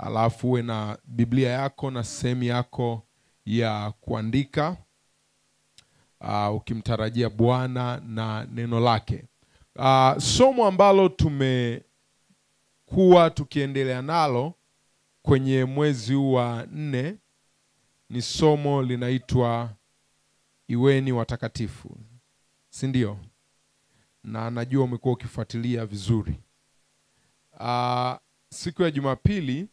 alafu uwe na Biblia yako na sehemu yako ya kuandika, ukimtarajia Bwana na neno lake. Somo ambalo tumekuwa tukiendelea nalo kwenye mwezi wa 4 ni somo linaitwa Iweni Watakatifu, si ndio? Na najua umekuwa ukifuatilia vizuri. Siku ya Jumapili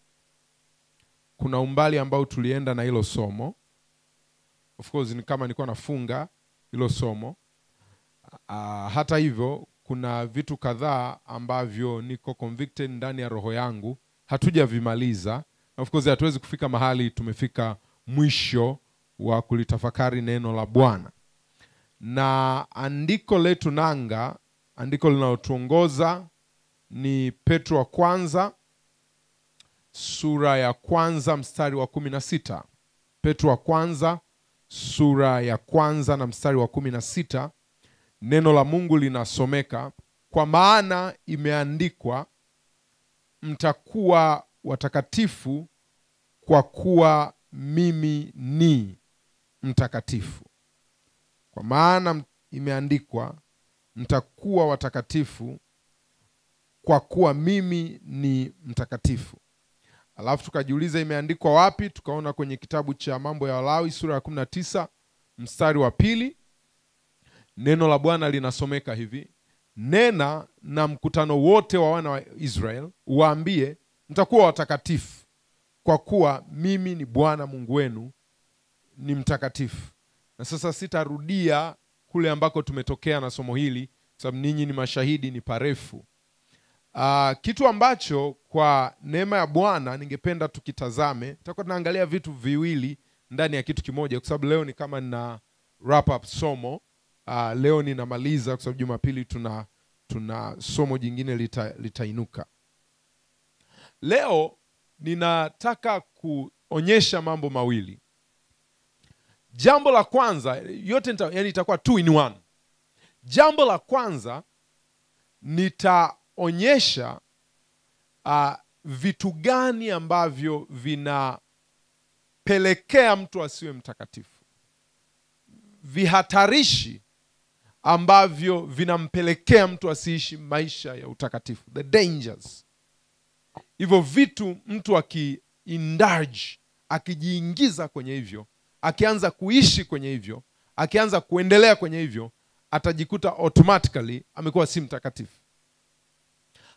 kuna umbali ambao tulienda na hilo somo. Of course ni kama nilikuwa nafunga hilo somo. Hata hivyo kuna vitu kadhaa ambavyo niko convicted ndani ya roho yangu hatujavimaliza. Of course hatuwezi kufika mahali tumefika mwisho wa kulitafakari neno la Bwana. Na andiko letu nanga, andiko linalotuongoza ni Petro wa kwanza sura ya 1 mstari wa 16. Petro wa kwanza sura ya 1 na mstari wa 16. Neno la Mungu linasomeka, kwa maana imeandikwa, mtakuwa watakatifu kwa kuwa mimi ni mtakatifu. Kwa maana imeandikwa, mtakuwa watakatifu kwa kuwa mimi ni mtakatifu. Alafu tukajiuliza imeandikwa wapi? Tukaona kwenye kitabu cha Mambo ya Walawi sura ya 19 mstari wa 2. Neno la Bwana linasomeka hivi: nena na mkutano wote wa wana wa Israel, waambie, mtakuwa watakatifu kwa kuwa mimi ni Bwana Mungu wenu ni mtakatifu. Na sasa sitarudia kule ambako tumetokea na somo hili, sababu ninyi ni mashahidi, ni parefu. Kitu ambacho kwa neema ya Bwana ningependa tukitazame, tutakuwa tunaangalia vitu viwili ndani ya kitu kimoja, kwa sababu leo ni kama nina wrap up somo. Leo ninamaliza kwa sababu Jumapili tuna somo jingine litainuka. Leo ninataka kuonyesha mambo mawili. Jambo la kwanza, yote yani itakuwa 2 in 1. Jambo la kwanza nitaonyesha vitu gani ambavyo vinapelekea mtu asiwe mtakatifu. Vihatarishi ambavyo vinampelekea mtu asiishi maisha ya utakatifu. The dangers. Hivyo vitu mtu akiindulge, akijiingiza kwenye hivyo, akianza kuishi kwenye hivyo, akianza kuendelea kwenye hivyo, atajikuta automatically amekuwa si mtakatifu.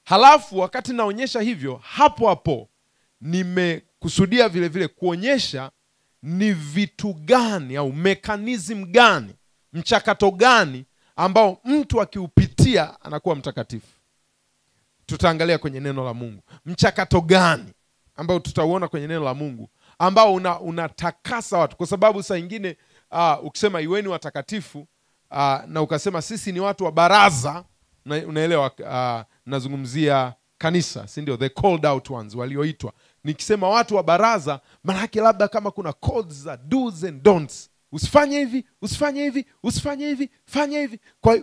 Halafu wakati naonyesha hivyo, hapo hapo nimekusudia vile vile kuonyesha ni vitu gani au mechanism gani, mchakato gani ambao mtu akiupitia anakuwa mtakatifu. Tutaangalia kwenye neno la Mungu mchakato gani ambao tutauona kwenye neno la Mungu ambao unatakasa watu. Kwa sababu saa nyingine ukisema iweni watakatifu na ukasema sisi ni watu wa baraza, unaelewa, nazungumzia kanisa, si ndio? The called out ones, walioitwa. Nikisema watu wa baraza, maana yake labda kama kuna codes za do's and don'ts. Usifanye hivi, usifanye hivi, usifanye hivi, fanya hivi. Kwa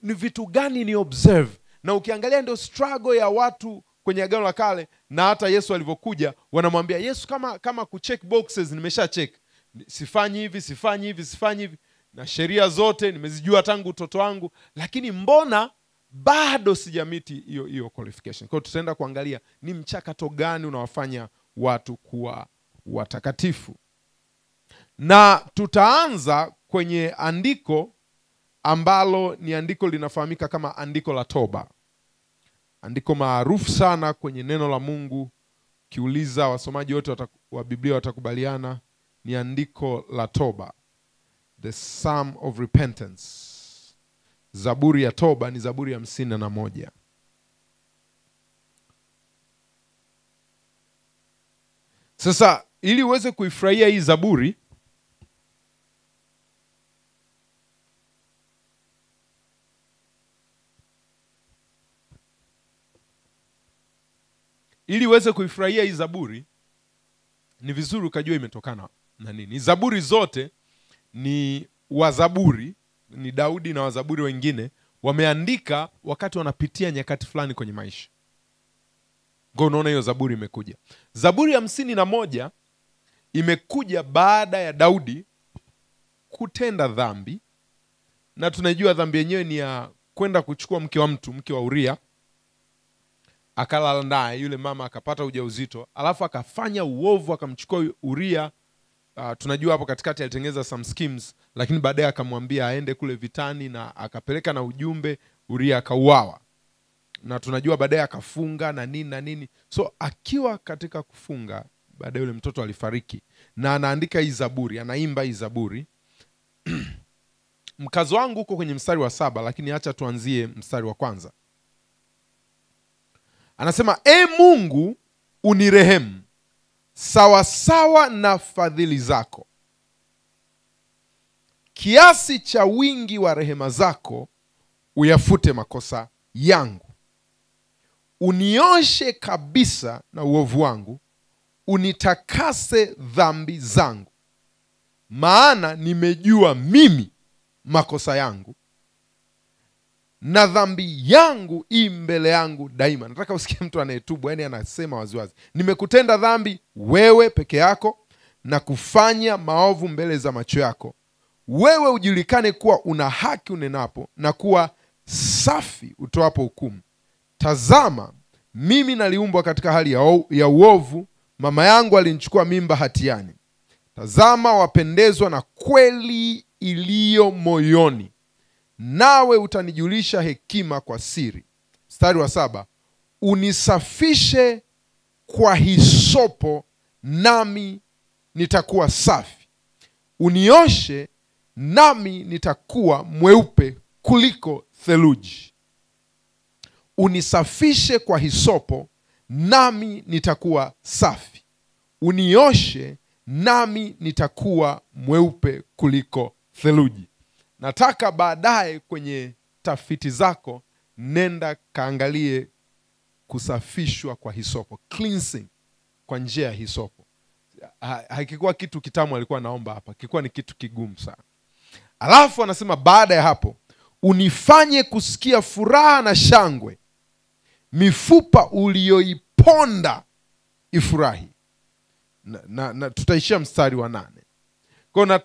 ni vitu gani ni observe? Na ukiangalia ndio struggle ya watu kwenye Agano la Kale, na hata Yesu alivyokuja wanamwambia Yesu, kama kucheck boxes nimesha check. Sifanyi hivi, sifanyi hivi, sifanyi hivi. Na sheria zote nimezijua tangu utoto wangu, lakini mbona bado sijamiti hiyo qualification? Kwa hiyo tutaenda kuangalia ni mchakato gani unawafanya watu kuwa watakatifu. Na tutaanza kwenye andiko ambalo ni andiko linafahamika kama andiko la toba. Andiko maarufu sana kwenye neno la Mungu. Kiuliza wasomaji wote wa Biblia watakubaliana ni andiko la toba. The Psalm of Repentance. Zaburi ya toba ni Zaburi ya 51. Sasa ili uweze kuifurahia hii Zaburi, ni vizuri ukajua imetokana na nini. Zaburi zote ni wazaburi, ni Daudi na wazaburi wengine wameandika wakati wanapitia nyakati fulani kwenye maisha. Kwa unaona hiyo zaburi imekuja. Zaburi ya 51 imekuja baada ya Daudi kutenda dhambi, na tunajua dhambi yenyewe ni ya kwenda kuchukua mke wa mtu, mke wa Uria, akalala naye, yule mama akapata ujauzito, alafu akafanya uovu, akamchukua Uria. Tunajua hapo katikati alitengeneza some schemes, lakini baadaye akamwambia aende kule vitani, na akapeleka na ujumbe, Uria akauawa. Na tunajua baadaye akafunga na nini na nini. So akiwa katika kufunga, baadaye yule mtoto alifariki, na anaandika hii zaburi, anaimba hii zaburi. Mkazo wangu uko kwenye mstari wa 7, lakini acha tuanzie mstari wa 1. Anasema, e Mungu unirehemu sawa sawa na fadhili zako, kiasi cha wingi wa rehema zako uyafute makosa yangu. Unioshe kabisa na uovu wangu, unitakase dhambi zangu, maana nimejua mimi makosa yangu, na dhambi yangu i mbele yangu daima. Nataka usikie mtu anayetubu, yani anasema waziwazi, nimekutenda dhambi wewe peke yako, na kufanya maovu mbele za macho yako. Wewe ujulikane kuwa una haki unenapo, na kuwa safi utoapo hukumu. Tazama, mimi naliumbwa katika hali ya uovu, mama yangu alinichukua mimba hatiani. Tazama, wapendezwa na kweli iliyo moyoni, nawe utanijulisha hekima kwa siri. Mstari wa 7, unisafishe kwa hisopo, nami nitakuwa safi. Unioshe, nami nitakuwa mweupe kuliko theluji. Unisafishe kwa hisopo, nami nitakuwa safi. Unioshe, nami nitakuwa mweupe kuliko theluji. Nataka baadaye kwenye tafiti zako nenda kaangalie kusafishwa kwa hisopo, cleansing kwa njia ya hisopo. Hakikuwa kitu kitamu alikuwa naomba hapa, kilikuwa ni kitu kigumu sana. Alafu anasema baada ya hapo, unifanye kusikia furaha na shangwe, mifupa ulioiponda ifurahi. Na tutaishia mstari wa 8. Kwa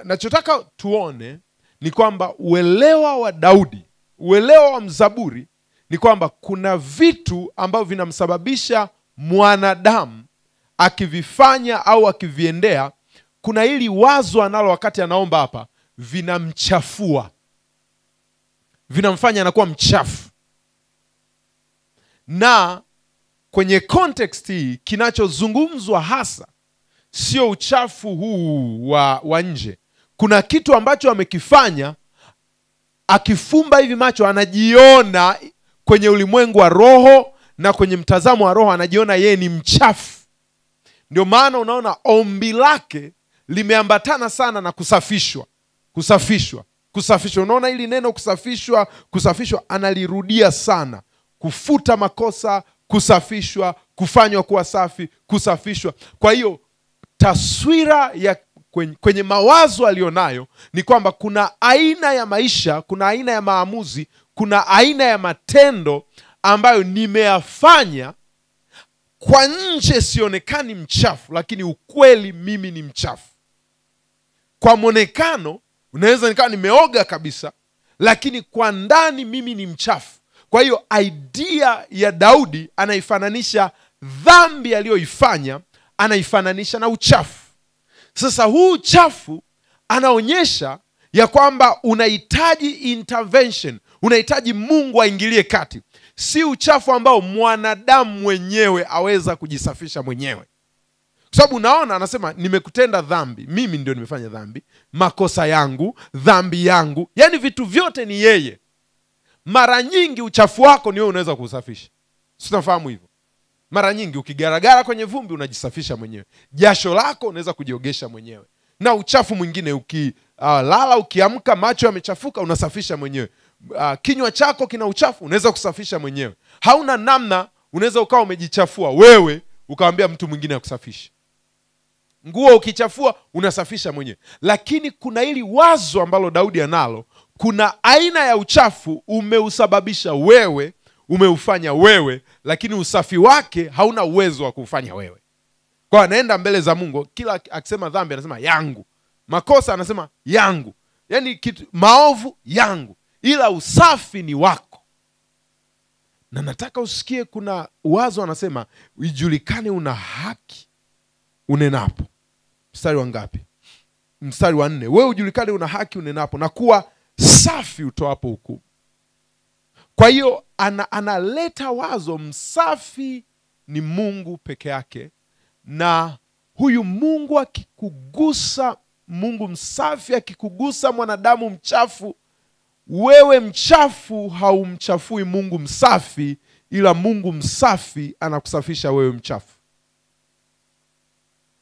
nachotaka tuone ni kwamba uelewa wa Daudi, uelewa wa mzaburi ni kwamba kuna vitu ambavyo vinamsababisha mwanadamu akivifanya au akiviendea, kuna hili wazo analo wakati anaomba hapa, vinamchafua, vinamfanya anakuwa mchafu. Na kwenye context hii kinachozungumzwa hasa sio uchafu huu wa nje. Kuna kitu ambacho amekifanya, akifumba hivi macho anajiona kwenye ulimwengu wa roho, na kwenye mtazamo wa roho anajiona yeye ni mchafu. Ndio maana unaona ombi lake limeambatana sana na kusafishwa. Unaona hili neno kusafishwa analirudia sana. Kufuta makosa, kusafishwa, kufanywa kuwa safi, kusafishwa. Kwa hiyo taswira ya kwenye mawazo alionayo ni kwamba kuna aina ya maisha, kuna aina ya maamuzi, kuna aina ya matendo ambayo nimeyafanya kwa nje sionekani mchafu, lakini ukweli mimi ni mchafu. Kwa mwonekano unaweza nikawa nimeoga kabisa, lakini kwa ndani mimi ni mchafu. Kwa hiyo idea ya Daudi anaifananisha dhambi aliyoifanya, anaifananisha na uchafu. Sasa huu uchafu anaonyesha ya kwamba unahitaji intervention, unahitaji Mungu aingilie kati. Si uchafu ambao mwanadamu mwenyewe aweza kujisafisha mwenyewe. Kwa sababu unaona anasema nimekutenda dhambi, mimi ndio nimefanya dhambi, makosa yangu, dhambi yangu, yani vitu vyote ni yeye. Mara nyingi uchafu wako ni wewe unaweza kusafisha. Sinafahamu hivyo. Mara nyingi ukigaragara kwenye vumbi unajisafisha mwenyewe. Jasho lako unaweza kujiogesha mwenyewe. Na uchafu mwingine ukilala ukiamka macho yamechafuka unasafisha mwenyewe. Kinywa chako kina uchafu unaweza kusafisha mwenyewe. Hauna namna, unaweza ukawa umejichafua wewe ukamwambia mtu mwingine akusafishe. Nguo ukichafua unasafisha mwenyewe. Lakini kuna hili wazo ambalo Daudi analo, kuna aina ya uchafu umeusababisha wewe umeufanya wewe, lakini usafi wake hauna uwezo wa kufanya wewe. Kwa anaenda mbele za Mungu, kila akisema dhambi anasema yangu, makosa anasema yangu, yani kitu maovu yangu, ila usafi ni wako. Na nataka usikie kuna wazo anasema ijulikane una haki unenapo. Mstari wa ngapi? Mstari wa 4. Wewe ujulikane una haki unenapo na kuwa safi utoapo hukumu. Kwa hiyo analeta wazo msafi ni Mungu peke yake, na huyu Mungu akikugusa, Mungu msafi akikugusa mwanadamu mchafu, wewe mchafu haumchafui Mungu msafi, ila Mungu msafi anakusafisha wewe mchafu.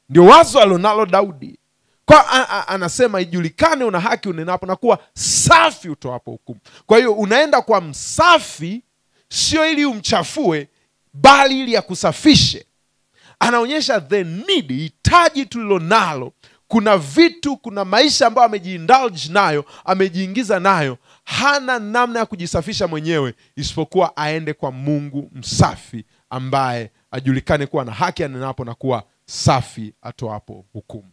Ndio wazo alonalo Daudi. Kwa anasema ijulikane una haki unenapo na kuwa safi utoapo hukumu. Kwa hiyo unaenda kwa msafi sio ili umchafue, bali ili akusafishe. Anaonyesha the need, hitaji tulilonalo. Kuna vitu, kuna maisha ambayo amejiindulge nayo, amejiingiza nayo, hana namna ya kujisafisha mwenyewe isipokuwa aende kwa Mungu msafi ambaye ajulikane kuwa na haki anenapo na kuwa safi atoapo hukumu.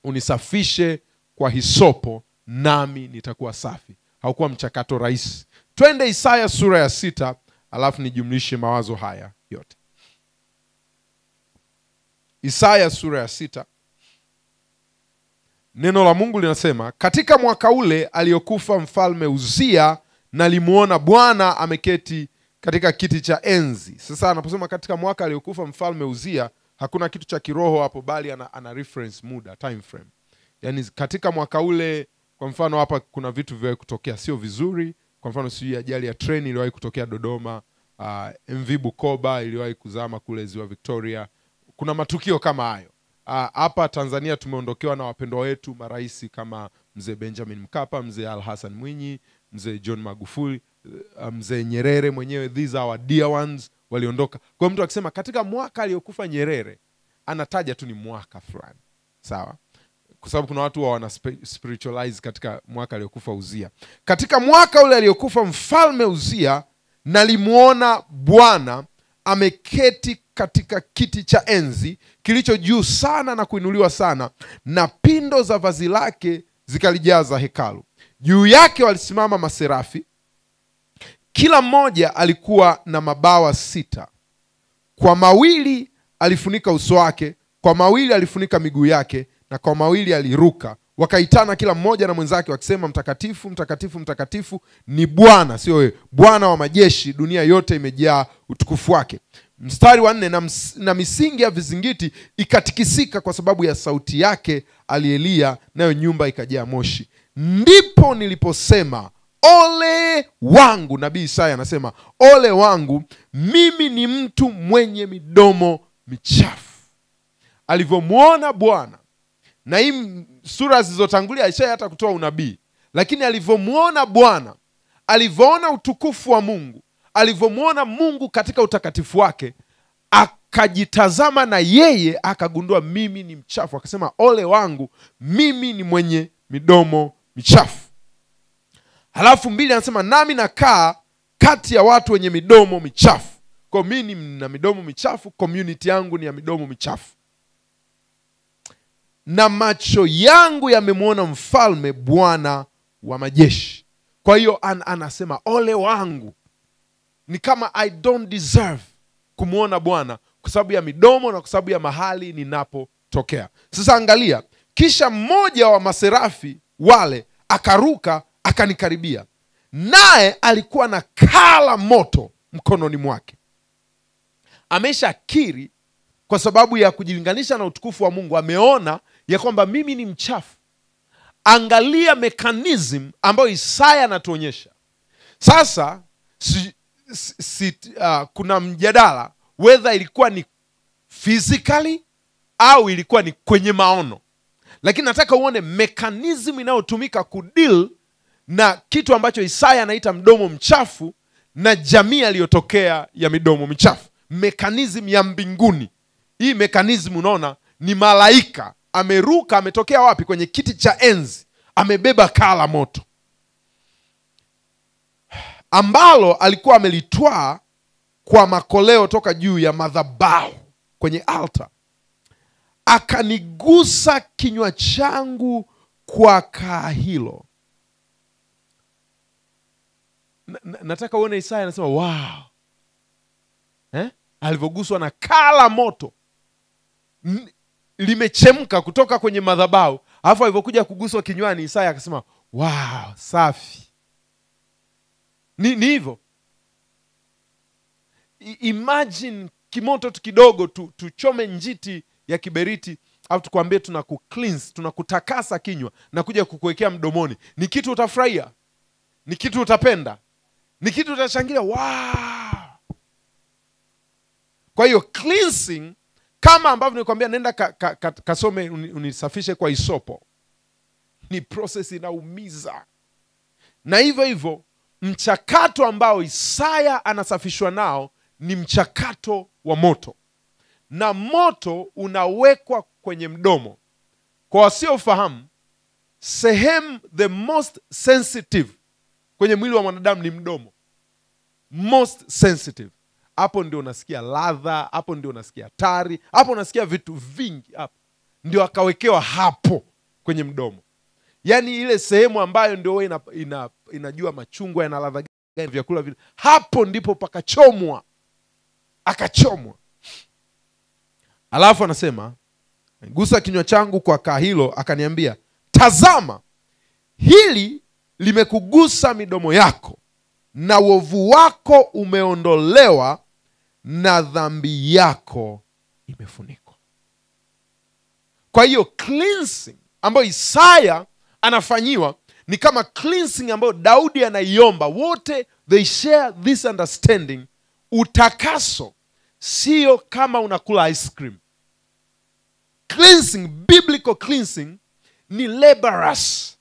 Unisafishe kwa hisopo nami nitakuwa safi. Haukuwa mchakato rahisi. Twende Isaya sura ya 6, alafu nijumlishe mawazo haya yote. Isaya sura ya 6. Neno la Mungu linasema, katika mwaka ule aliyokufa mfalme Uzia, nalimuona Bwana ameketi katika kiti cha enzi. Sasa anaposema katika mwaka aliyokufa mfalme Uzia, hakuna kitu cha kiroho hapo, bali ana reference muda, time frame. Yani katika mwaka ule, kwa mfano hapa kuna vitu vya kutokea sio vizuri. Kwa mfano sio ajali ya treni iliwahi kutokea Dodoma, MV Bukoba iliwahi kuzama kule ziwa Victoria. Kuna matukio kama hayo. Hapa Tanzania tumeondokewa na wapendwa wetu marais kama mzee Benjamin Mkapa, mzee Al Hassan Mwinyi, mzee John Magufuli, mzee Nyerere mwenyewe. These are our dear ones, waliondoka. Kwa mtu akisema katika mwaka aliyokufa Nyerere, anataja tu ni mwaka fulani. Sawa? Kwa sababu kuna watu wana spiritualize katika mwaka aliyokufa Uzia. Katika mwaka ule aliyokufa mfalme Uzia, nalimuona Bwana ameketi katika kiti cha enzi kilicho juu sana na kuinuliwa sana, na pindo za vazi lake zikalijaza hekalu. Juu yake walisimama maserafi, kila mmoja alikuwa na mabawa 6. Kwa mawili alifunika uso wake, kwa mawili alifunika miguu yake, na kwa mawili aliruka. Wakaitana kila mmoja na mwenzake wakisema, mtakatifu, mtakatifu, mtakatifu ni Bwana, sio wewe, Bwana wa majeshi, dunia yote imejaa utukufu wake. Mstari wa 4, na misingi ya vizingiti ikatikisika kwa sababu ya sauti yake alielia, nayo nyumba ikajaa moshi. Ndipo niliposema, ole wangu. Nabii Isaya anasema, ole wangu, mimi ni mtu mwenye midomo michafu. Alivyomuona Bwana, na hii sura zilizotangulia Isaya hata kutoa unabii, lakini alivyomuona Bwana, alivyoona utukufu wa Mungu, alivyomuona Mungu katika utakatifu wake, akajitazama na yeye akagundua mimi ni mchafu. Akasema, ole wangu, mimi ni mwenye midomo michafu. Halafu 2 anasema, nami nakaa kati ya watu wenye midomo michafu. Kwa mimi na midomo michafu, community yangu ni ya midomo michafu. Na macho yangu yamemuona mfalme, Bwana wa majeshi. Kwa hiyo anasema ole wangu, ni kama I don't deserve kumuona Bwana kwa sababu ya midomo na kwa sababu ya mahali ninapotokea. Sasa angalia, kisha mmoja wa maserafi wale akaruka akanikaribia, naye alikuwa na kala moto mkononi mwake. Ameshakiri kwa sababu ya kujilinganisha na utukufu wa Mungu, ameona ya kwamba mimi ni mchafu. Angalia mechanism ambayo Isaya anatuonyesha. Sasa kuna mjadala whether ilikuwa ni physically au ilikuwa ni kwenye maono, lakini nataka uone mechanism inayotumika kudeal na kitu ambacho Isaya anaita mdomo mchafu na jamii aliyotokea ya midomo michafu. Mechanism ya mbinguni. Hii mechanism unaona ni malaika ameruka, ametokea wapi? Kwenye kiti cha enzi, amebeba kala moto. ambalo alikuwa amelitwaa kwa makoleo toka juu ya madhabahu kwenye altar. Akanigusa kinywa changu kwa kaa hilo. Nataka uone Isaya anasema wow. Alivyoguswa na kaa la moto limechemka kutoka kwenye madhabahu, alafu alivyokuja kuguswa kinywani, Isaya akasema wow, safi. Ni hivyo. Imagine kimoto kidogo tuchome njiti ya kiberiti, au tukwambie tunakucleanse, tunakutakasa kinywa na kuja kukuwekea mdomoni. Ni kitu utafurahia? Ni kitu utapenda? Ni kitu utashangilia? Wow. Kwa hiyo cleansing, kama ambavyo nilikwambia nenda kasome unisafishe kwa hisopo, ni process inaumiza. Na hivyo hivyo mchakato ambao Isaya anasafishwa nao ni mchakato wa moto, na moto unawekwa kwenye mdomo. Kwa wasiofahamu, sehemu the most sensitive kwenye mwili wa mwanadamu ni mdomo. Most sensitive. Hapo ndio unasikia ladha, hapo ndio unasikia tari, hapo unasikia vitu vingi. Hapo ndio akawekewa hapo kwenye mdomo. Yaani ile sehemu ambayo ndio inajua machungwa yana ladha gani, vyakula vile. Hapo ndipo pakachomwa. Akachomwa. Alafu anasema, gusa kinywa changu kwa kaa hilo, akaniambia, tazama, hili limekugusa midomo yako, na uovu wako umeondolewa, na dhambi yako imefunikwa. Kwa hiyo cleansing ambayo Isaya anafanyiwa ni kama cleansing ambayo Daudi anaiomba. Wote they share this understanding. Utakaso sio kama unakula ice cream. Cleansing, biblical cleansing ni laborious.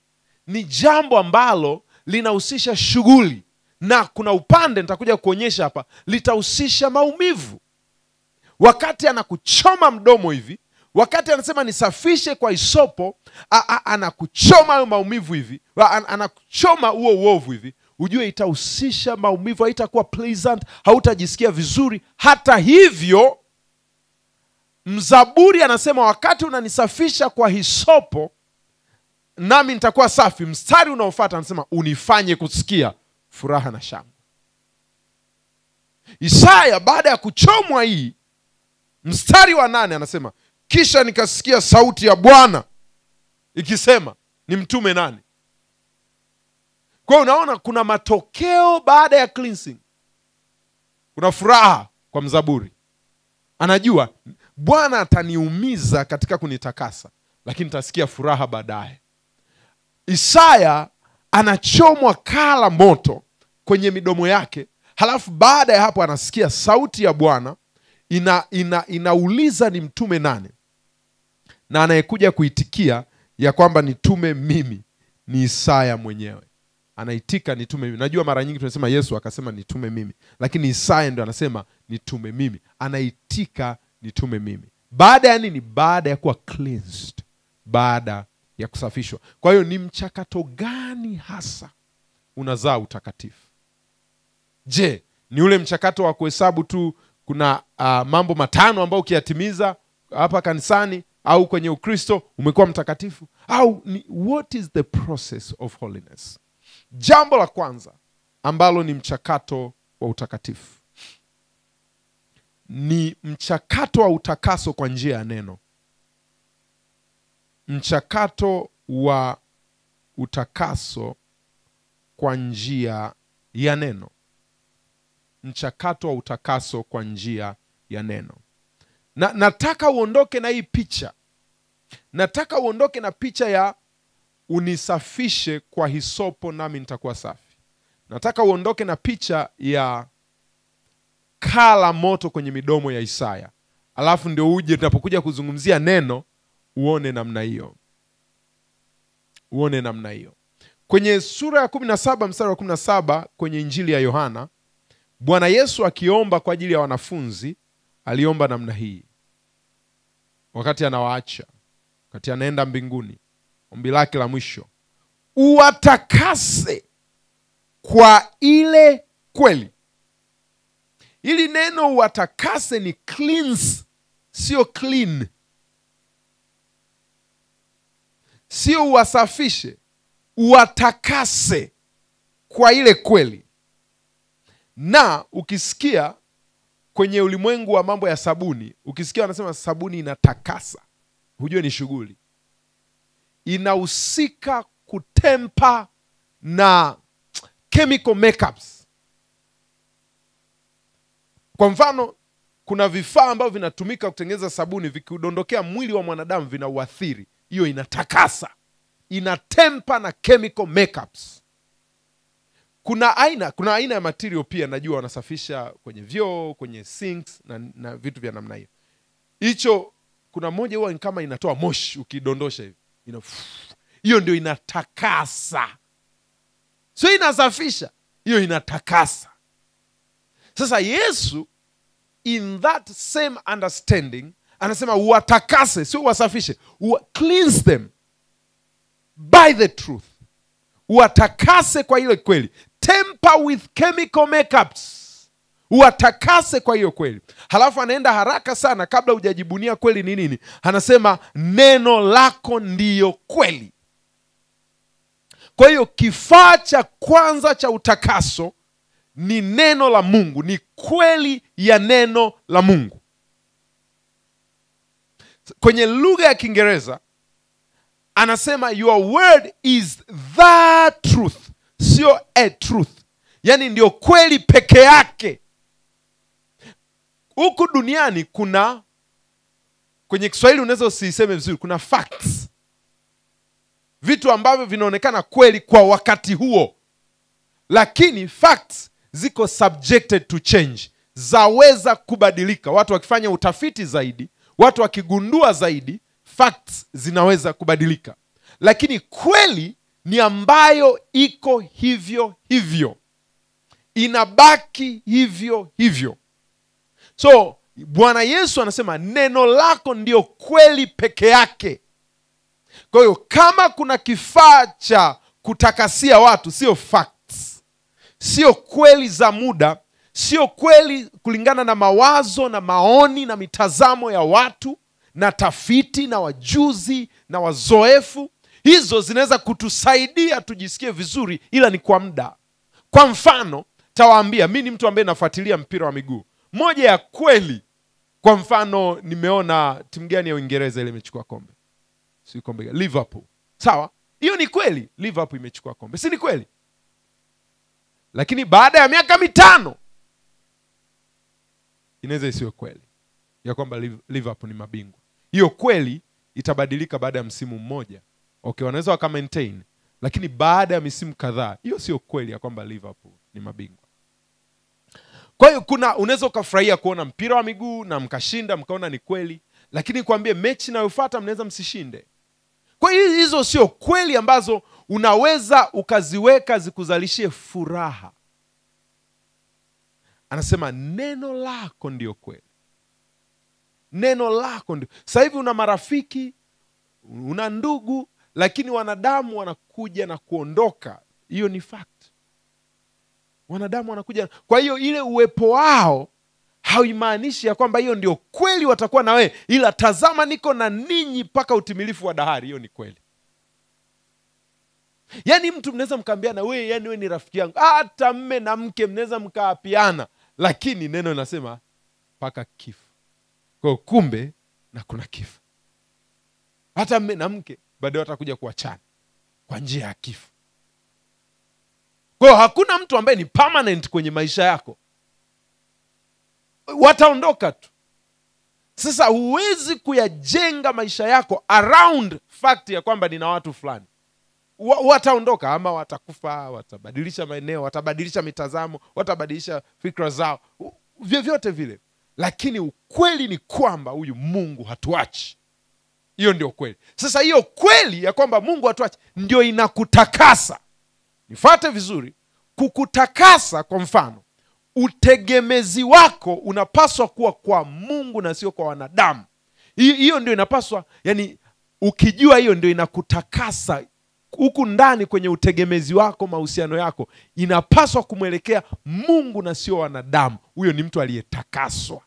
Ni jambo ambalo linahusisha shughuli, na kuna upande nitakuja kuonyesha hapa litahusisha maumivu. Wakati anakuchoma mdomo hivi, wakati anasema nisafishe kwa hisopo, anakuchoma hayo maumivu hivi, anakuchoma huo uovu hivi, ujue itahusisha maumivu, haitakuwa pleasant, hautajisikia vizuri. Hata hivyo, mzaburi anasema wakati unanisafisha kwa hisopo, nami nitakuwa safi. Mstari unaofuata anasema unifanye kusikia furaha na shangwe. Isaya baada ya kuchomwa hii, mstari wa 8 anasema, kisha nikasikia sauti ya Bwana ikisema, ni mtume nani? Kwa hiyo unaona kuna matokeo baada ya cleansing. Kuna furaha kwa mzaburi. Anajua Bwana ataniumiza katika kunitakasa, lakini nitasikia furaha baadaye. Isaya anachomwa kala moto kwenye midomo yake, halafu baada ya hapo anasikia sauti ya Bwana inauliza ni mtume nani, na anayekuja kuitikia ya kwamba nitume mimi ni Isaya mwenyewe. Anaitika nitume mimi. Najua mara nyingi tunasema Yesu akasema nitume mimi, lakini Isaya ndio anasema nitume mimi. Anaitika nitume mimi. Baada ya nini? Baada ya kuwa cleansed, baada ya kusafishwa. Kwa hiyo ni mchakato gani hasa unazaa utakatifu? Je, ni ule mchakato wa kuhesabu tu kuna mambo matano ambayo ukiyatimiza hapa kanisani au kwenye Ukristo umekuwa mtakatifu? Au ni what is the process of holiness? Jambo la kwanza ambalo ni mchakato wa utakatifu ni mchakato wa utakaso kwa njia ya neno. Mchakato wa utakaso kwa njia ya neno. Mchakato wa utakaso kwa njia ya neno. Na nataka uondoke na hii picha. Nataka uondoke na picha ya unisafishe kwa hisopo nami nitakuwa safi. Nataka uondoke na picha ya kala moto kwenye midomo ya Isaya. Alafu ndio uje tunapokuja kuzungumzia neno uone namna hiyo. Uone namna hiyo. Kwenye sura ya 17 mstari wa 17 kwenye Injili ya Yohana, Bwana Yesu akiomba kwa ajili ya wanafunzi aliomba namna hii. Wakati anawaacha, wakati anaenda mbinguni, ombi lake la mwisho, uwatakase kwa ile kweli. Ili neno uwatakase ni cleanse, sio clean. Sio uwasafishe, uwatakase kwa ile kweli. Na ukisikia kwenye ulimwengu wa mambo ya sabuni, ukisikia wanasema sabuni inatakasa, hujue ni shughuli. Inahusika kutempa na chemical makeups. Kwa mfano, kuna vifaa ambavyo vinatumika kutengeneza sabuni, vikidondokea mwili wa mwanadamu vinauathiri. Hiyo inatakasa, inatempa na chemical makeups. Kuna aina ya material pia najua wanasafisha kwenye vyoo, kwenye sinks na vitu vya namna hiyo. Hicho kuna moja huwa kama inatoa moshi ukidondosha hivi. Hiyo ndio inatakasa. Sio inasafisha, hiyo inatakasa. Sasa Yesu in that same understanding anasema uwatakase, sio uwasafishe, cleanse them by the truth. Uwatakase kwa ile kweli. Temper with chemical makeups. Uwatakase kwa hiyo kweli. Halafu anaenda haraka sana kabla hujajibunia kweli ni nini. Anasema neno lako ndiyo kweli. Kwa hiyo kifaa cha kwanza cha utakaso ni neno la Mungu, ni kweli ya neno la Mungu. Kwenye lugha ya Kiingereza anasema your word is the truth, sio a truth. Yani ndio kweli peke yake. Huku duniani kuna, kwenye Kiswahili unaweza usiseme vizuri, kuna facts. Vitu ambavyo vinaonekana kweli kwa wakati huo. Lakini facts ziko subjected to change. Zaweza kubadilika. Watu wakifanya utafiti zaidi, watu wakigundua zaidi, facts zinaweza kubadilika. Lakini kweli ni ambayo iko hivyo hivyo. Inabaki hivyo hivyo. So, Bwana Yesu anasema neno lako ndio kweli peke yake. Kwa hiyo kama kuna kifaa cha kutakasia watu, sio facts, sio kweli za muda, sio kweli kulingana na mawazo na maoni na mitazamo ya watu na tafiti na wajuzi na wazoefu. Hizo zinaweza kutusaidia tujisikie vizuri, ila ni kwa muda. Kwa mfano, tawaambia, mimi ni mtu ambaye nafuatilia mpira wa miguu. Moja ya kweli, kwa mfano, nimeona timu gani ya Uingereza ile imechukua kombe? Si kombe, Liverpool. Sawa? Hiyo ni kweli, Liverpool imechukua kombe. Si ni kweli? Lakini baada ya miaka 5 inaweza isiwe kweli ya kwamba Liverpool ni mabingwa. Hiyo kweli itabadilika baada ya msimu mmoja. Okay, wanaweza waka maintain, lakini baada ya misimu kadhaa, hiyo sio kweli ya kwamba Liverpool ni mabingwa. Kwa hiyo unaweza ukafurahia kuona mpira wa miguu na mkashinda, mkaona ni kweli, lakini kuambie mechi inayofuata mnaweza msishinde. Kwa hiyo hizo sio kweli ambazo unaweza ukaziweka zikuzalishie furaha. Anasema neno lako ndio kweli. Neno lako ndio. Sasa hivi una marafiki, una ndugu, lakini wanadamu wanakuja na kuondoka. Hiyo ni fact. Wanadamu wanakuja. Kwa hiyo ile uwepo wao hauimaanishi ya kwamba hiyo ndio kweli watakuwa na wewe, ila tazama niko na ninyi mpaka utimilifu wa dahari. Hiyo ni kweli. Yani mtu mnaweza mkaambiana wewe, yani wewe ni rafiki yangu. Hata mme na mke mnaweza mkaapiana, lakini neno linasema mpaka kifo. Kwa kumbe na kuna kifo. Hata mme na mke baadaye watakuja kuachana kwa njia ya kifo. Kwa hakuna mtu ambaye ni permanent kwenye maisha yako. Wataondoka tu. Sasa huwezi kuyajenga maisha yako around fact ya kwamba nina watu fulani. Wataondoka, ama watakufa, watabadilisha maeneo, watabadilisha mitazamo, watabadilisha fikra zao, vyovyote vile. Lakini ukweli ni kwamba huyu Mungu hatuachi. Hiyo ndio kweli. Sasa hiyo kweli ya kwamba Mungu hatuachi ndio inakutakasa. Nifuate vizuri. Kukutakasa, kwa mfano, utegemezi wako unapaswa kuwa kwa Mungu na sio kwa wanadamu. Hiyo ndio inapaswa, yani ukijua hiyo ndio inakutakasa huku ndani kwenye utegemezi wako, mahusiano yako, inapaswa kumwelekea Mungu na sio wanadamu. Huyo ni mtu aliyetakaswa.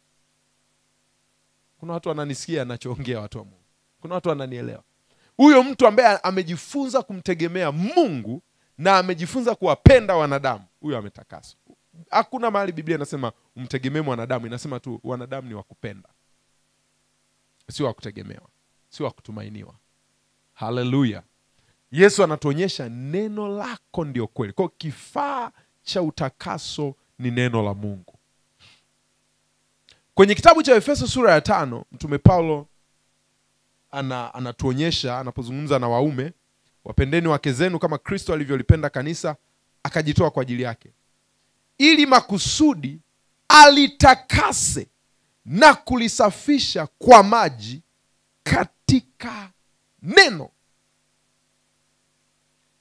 Kuna watu wananisikia anachoongea, watu wa Mungu. Kuna watu wananielewa. Huyo mtu ambaye amejifunza kumtegemea Mungu na amejifunza kuwapenda wanadamu, huyo ametakaswa. Hakuna mahali Biblia inasema umtegemee wanadamu, inasema tu wanadamu ni wakupenda, sio wakutegemewa, sio wakutumainiwa. Haleluya. Yesu anatuonyesha neno lako ndio kweli. Kwa kifaa cha utakaso ni neno la Mungu. Kwenye kitabu cha Efeso sura ya 5, Mtume Paulo anatuonyesha, anapozungumza na waume, wapendeni wake zenu kama Kristo alivyolipenda kanisa akajitoa kwa ajili yake, ili makusudi alitakase na kulisafisha kwa maji katika neno.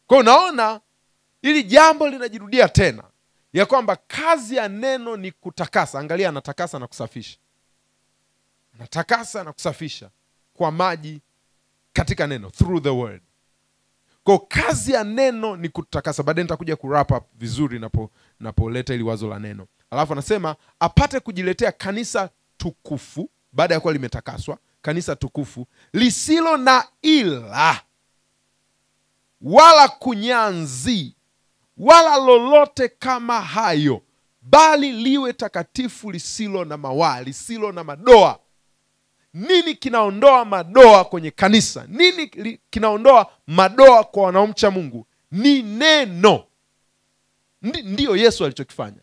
Kwa unaona, ili jambo linajirudia tena, ya kwamba kazi ya neno ni kutakasa. Angalia, anatakasa na kusafisha. Anatakasa na kusafisha kwa maji katika neno, through the word. Kwa kazi ya neno ni kutakasa. Baadaye nitakuja kurap up vizuri napoleta ili wazo la neno. Alafu anasema apate kujiletea kanisa tukufu, baada ya kuwa limetakaswa, kanisa tukufu lisilo na ila wala kunyanzi wala lolote kama hayo, bali liwe takatifu, lisilo na mawaa, lisilo na madoa. Nini kinaondoa madoa kwenye kanisa? Nini kinaondoa madoa kwa wanaomcha Mungu? Ni neno. Ndiyo Yesu alichokifanya.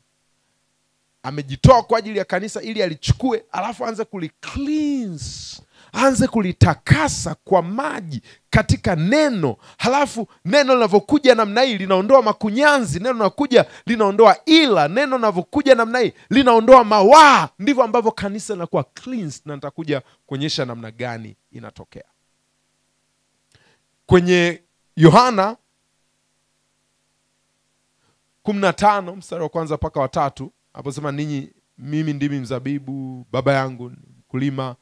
Amejitoa kwa ajili ya kanisa ili alichukue, alafu anze kulicleanse, anze kulitakasa kwa maji katika neno. Halafu neno linavyokuja namna hii linaondoa makunyanzi, neno linakuja linaondoa ila, neno linavyokuja namna hii linaondoa mawaa. Ndivyo ambavyo kanisa linakuwa cleansed, na nitakuja kuonyesha namna gani inatokea. Kwenye Yohana 15 mstari wa 1 mpaka wa 3, hapo sema mimi ndimi mzabibu, Baba yangu mkulima.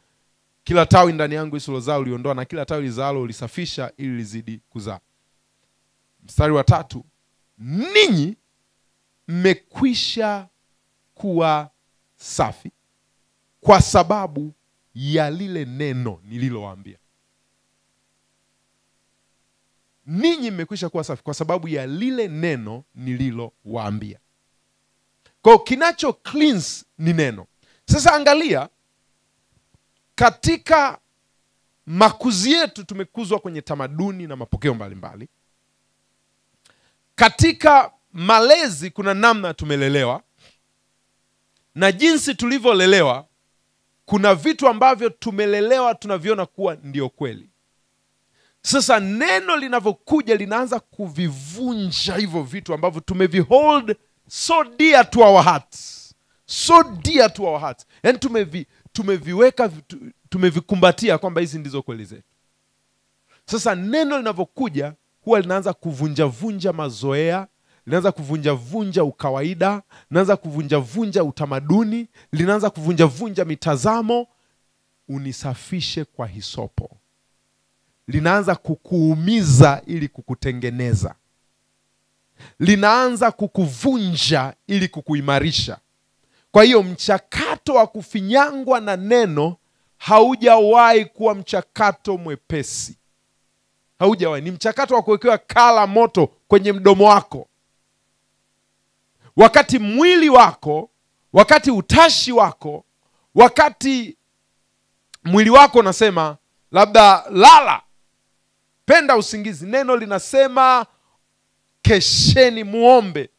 Kila tawi ndani yangu lisilozaa uliondoa, na kila tawi lizaalo ulisafisha ili lizidi kuzaa. Mstari wa 3, ninyi mmekwisha kuwa safi kwa sababu ya lile neno nililowaambia. Ninyi mmekwisha kuwa safi kwa sababu ya lile neno nililowaambia. Kwa kinacho cleanse ni neno. Sasa angalia, katika makuzi yetu tumekuzwa kwenye tamaduni na mapokeo mbalimbali. Katika malezi kuna namna tumelelewa, na jinsi tulivyolelewa kuna vitu ambavyo tumelelewa tunaviona kuwa ndio kweli. Sasa neno linavyokuja linaanza kuvivunja hivyo vitu ambavyo tumevihold so dear to our hearts, so dear to our hearts. Yani tumeviweka, tumevikumbatia kwamba hizi ndizo kweli zetu. Sasa neno linavyokuja huwa linaanza kuvunja mazoea, linaanza kuvunja ukawaida, linaanza kuvunja utamaduni, linaanza kuvunja mitazamo. Unisafishe kwa hisopo. Linaanza kukuumiza ili kukutengeneza. Linaanza kukuvunja ili kukuimarisha. Kwa hiyo mchakato wa kufinyangwa na neno haujawahi kuwa mchakato mwepesi. Haujawahi. Ni mchakato wa kuwekewa kala moto kwenye mdomo wako. Wakati mwili wako, wakati utashi wako, wakati mwili wako unasema labda lala, penda usingizi, neno linasema kesheni muombe.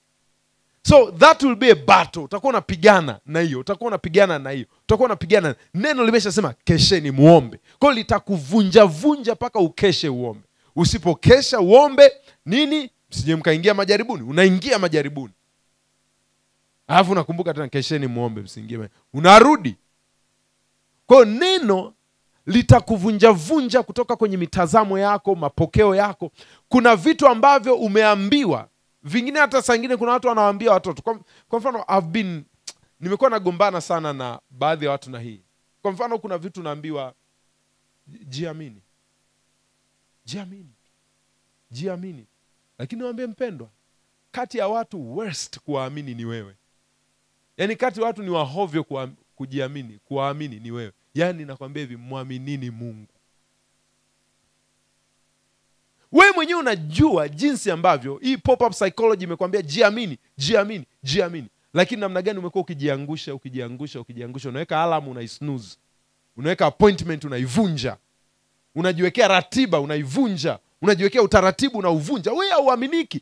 So that will be a battle. Utakuwa unapigana na hiyo, utakuwa unapigana na hiyo, utakuwa unapigana. Neno limeshasema kesheni muombe. Kwa hiyo litakuvunja mpaka ukeshe uombe. Usipokesha uombe nini? Msije mkaingia majaribuni. Unaingia majaribuni. Alafu unakumbuka tena kesheni muombe, msiingie. Unarudi. Kwa hiyo neno litakuvunja kutoka kwenye mitazamo yako, mapokeo yako. Kuna vitu ambavyo umeambiwa. Vingine hata saa nyingine kuna watu wanawaambia watoto. Kwa mfano nimekuwa nagombana sana na baadhi ya watu na hii. Kwa mfano kuna vitu naambiwa jiamini. Jiamini. jiamini. Lakini niwaambie mpendwa, kati ya watu worst kuwaamini ni wewe. Yaani kati watu ni wahovyo kujiamini, kuwaamini ni wewe. Yaani nakwambia hivi, muaminini Mungu. Wewe mwenyewe unajua jinsi ambavyo hii pop-up psychology imekwambia jiamini, jiamini, jiamini. Lakini namna gani umekuwa ukijiangusha, unaweka alarm unaisnooze. Unaweka appointment unaivunja. Unajiwekea ratiba unaivunja. Unajiwekea utaratibu unauvunja. Wewe hauaminiki.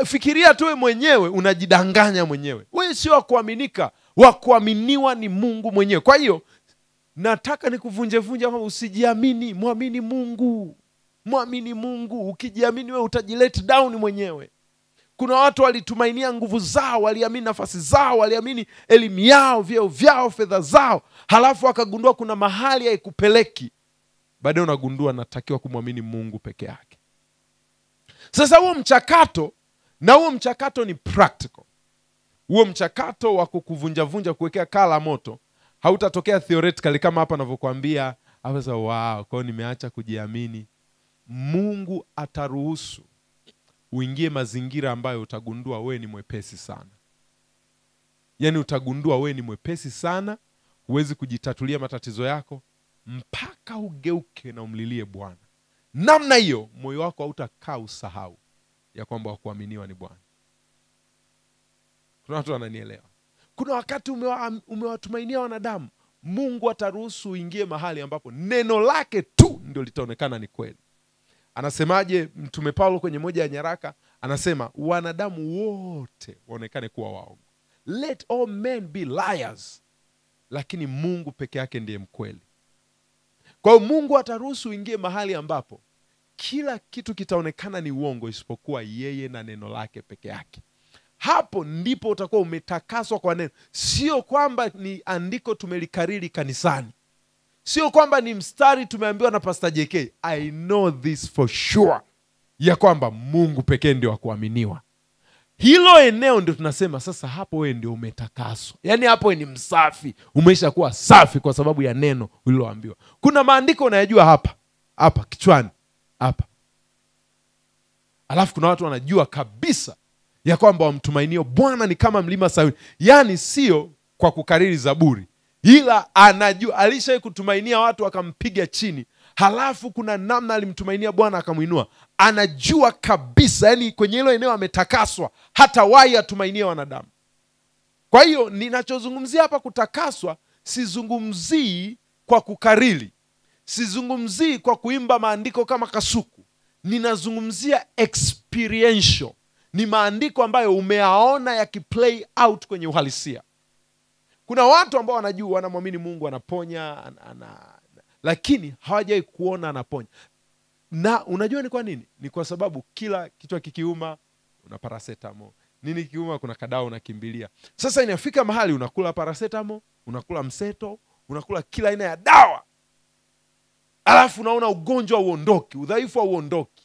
Fikiria tu wewe mwenyewe unajidanganya mwenyewe. Wewe sio wa kuaminika, wa kuaminiwa ni Mungu mwenyewe. Kwa hiyo nataka nikuvunje kama usijiamini, muamini Mungu. Muamini Mungu. Ukijiamini wewe utajilet down mwenyewe. Kuna watu walitumainia nguvu zao, waliamini nafasi zao, waliamini elimu yao, vyeo vyao, fedha zao. Halafu wakagundua kuna mahali haikupeleki. Baadaye unagundua natakiwa kumwamini Mungu peke yake. Sasa huo mchakato ni practical. Huo mchakato wa kukuvunja kuwekea kala moto hautatokea theoretically kama hapa ninavyokuambia. Aweza wow, kwa nimeacha kujiamini. Mungu ataruhusu uingie mazingira ambayo utagundua wewe ni mwepesi sana. Yaani utagundua wewe ni mwepesi sana, huwezi kujitatulia matatizo yako mpaka ugeuke na umlilie Bwana. Namna hiyo moyo wako hautakaa usahau ya kwamba wakuaminiwa ni Bwana. Kuna watu wananielewa. Kuna wakati umewatumainia wanadamu, Mungu ataruhusu uingie mahali ambapo neno lake tu ndio litaonekana ni kweli. Anasemaje Mtume Paulo kwenye moja ya nyaraka? Anasema wanadamu wote waonekane kuwa waongo. Let all men be liars. Lakini Mungu peke yake ndiye mkweli. Kwa hiyo Mungu ataruhusu uingie mahali ambapo kila kitu kitaonekana ni uongo isipokuwa yeye na neno lake peke yake. Hapo ndipo utakuwa umetakaswa kwa neno. Sio kwamba ni andiko tumelikariri kanisani. Sio kwamba ni mstari tumeambiwa na Pastor JK. I know this for sure, ya kwamba Mungu pekee ndio wa kuaminiwa. Hilo eneo ndio tunasema sasa hapo wewe ndio umetakaswa. Yaani hapo wewe ni msafi, umesha kuwa safi kwa sababu ya neno uliloambiwa. Kuna maandiko unayajua hapa kichwani hapa. Alafu kuna watu wanajua kabisa ya kwamba wamtumainio Bwana ni kama mlima Sayuni. Yaani sio kwa kukariri Zaburi, ila anajua, alishawahi kutumainia watu akampiga chini. Halafu kuna namna alimtumainia Bwana akamuinua. Anajua kabisa, yani kwenye hilo eneo ametakaswa, hata wahi atumainie wanadamu. Kwa hiyo ninachozungumzia hapa kutakaswa, sizungumzii kwa kukariri, sizungumzii kwa kuimba maandiko kama kasuku. Ninazungumzia experiential. Ni maandiko ambayo umeyaona yakiplay out kwenye uhalisia. Kuna watu ambao wanajua, wanamwamini Mungu anaponya, lakini hawajai kuona anaponya. Na unajua ni kwa nini? Ni kwa sababu kila kichwa kikiuma una paracetamol. Nini kiuma kuna kadao unakimbilia. Sasa inafika mahali unakula paracetamol, unakula mseto, unakula kila aina ya dawa. Alafu unaona ugonjwa uondoki, udhaifu uondoki.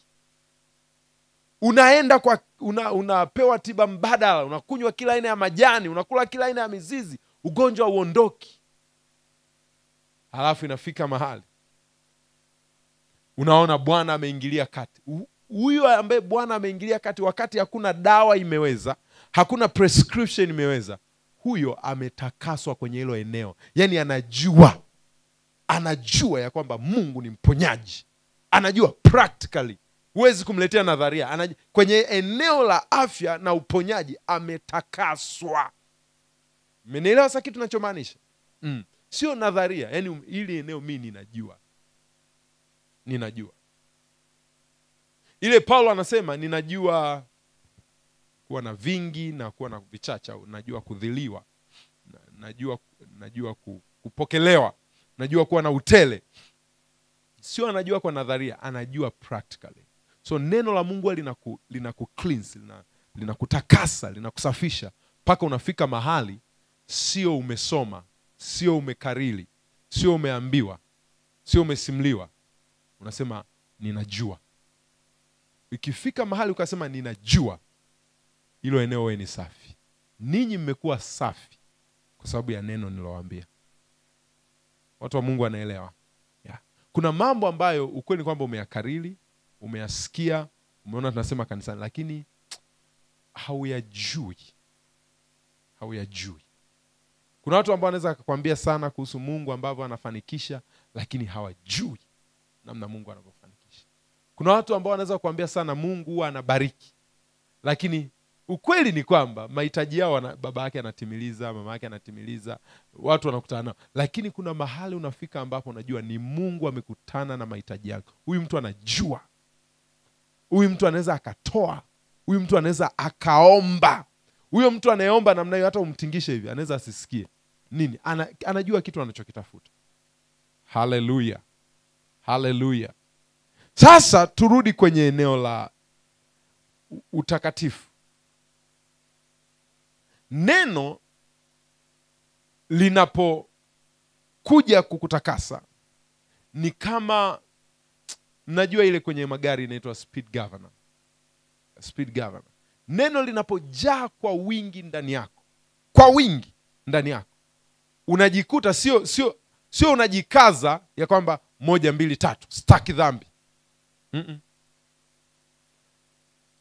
Unaenda kwa unapewa tiba mbadala, unakunywa kila aina ya majani, unakula kila aina ya mizizi, ugonjwa uondoki. Halafu inafika mahali unaona Bwana ameingilia kati. Huyo ambaye Bwana ameingilia kati wakati hakuna dawa imeweza, hakuna prescription imeweza, huyo ametakaswa kwenye hilo eneo. Yaani anajua ya kwamba Mungu ni mponyaji. Anajua practically. Huwezi kumletea nadharia. Kwenye eneo la afya na uponyaji ametakaswa. Mmenielewa sasa kitu ninachomaanisha? Sio nadharia. Yaani ili eneo mimi ninajua. Ile Paulo anasema ninajua kuwa na vingi na kuwa na vichache, najua kudhiliwa, najua kupokelewa, najua kuwa na utele. Sio anajua kwa nadharia, anajua practically. So neno la Mungu linaku cleanse, linakutakasa, linakusafisha mpaka unafika mahali sio umesoma, sio umekariri, sio umeambiwa, sio umesimliwa. Unasema ninajua. Ikifika mahali ukasema ninajua, hilo eneo wewe ni safi. Ninyi mmekuwa safi kwa sababu ya neno nilowaambia. Watu wa Mungu wanaelewa. Kuna mambo ambayo ukweli ni kwamba umeyakariri, umeyasikia, Umeona tunasema kanisani, lakini hauyajui. Kuna watu ambao wanaweza kukwambia sana kuhusu Mungu ambavyo anafanikisha, lakini hawajui namna Mungu anavyofanikisha. Kuna watu ambao wanaweza kukwambia sana Mungu huwa anabariki, lakini ukweli ni kwamba mahitaji yao baba yake anatimiliza, mama yake anatimiliza, watu wanakutana nao. Lakini kuna mahali unafika ambapo unajua ni Mungu amekutana na mahitaji yako. Huyu mtu anajua. Huyu mtu anaweza akatoa. Huyu mtu anaweza akaomba. Huyo mtu anayeomba namna hiyo hata umtingishe hivi anaweza asisikie nini. Anajua kitu anachokitafuta. Haleluya. Haleluya. Sasa turudi kwenye eneo la utakatifu. Neno linapokuja kukutakasa ni kama, mnajua ile kwenye magari inaitwa speed governor. Speed governor. Neno linapojaa kwa wingi ndani yako, unajikuta sio unajikaza ya kwamba 1 2 3 sitaki dhambi.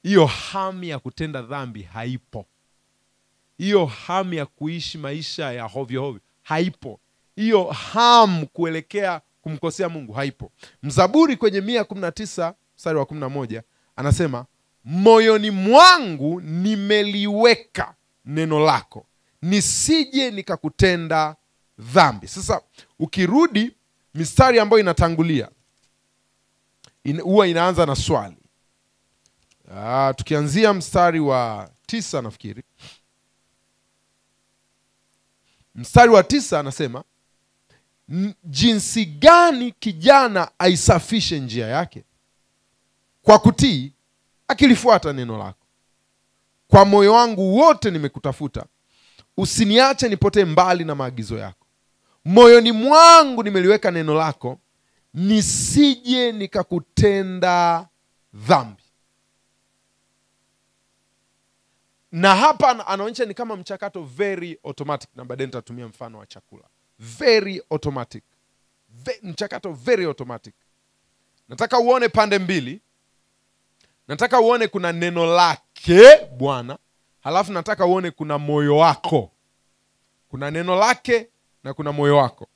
Hiyo hamu ya kutenda dhambi haipo. Hiyo hamu ya kuishi maisha ya hovyo haipo. Hiyo hamu kuelekea kumkosea Mungu haipo. Mzaburi kwenye 119 mstari wa 11 anasema, moyoni mwangu nimeliweka neno lako, nisije nikakutenda dhambi. Sasa ukirudi mistari ambayo inatangulia huwa inaanza na swali. Tukianzia mstari wa 9 nafikiri. Mstari wa 9 anasema, jinsi gani kijana aisafishe njia yake, kwa kutii akilifuata neno lako. Kwa moyo wangu wote nimekutafuta, usiniache nipotee mbali na maagizo yako. Moyoni mwangu nimeliweka neno lako, nisije nikakutenda dhambi. Na hapa anaonyesha ni kama mchakato very automatic, na baadaye nitatumia mfano wa chakula. Very automatic. Mchakato very automatic. Nataka uone pande mbili. Nataka uone kuna neno lake Bwana, halafu nataka uone kuna moyo wako. Kuna neno lake na kuna moyo wako.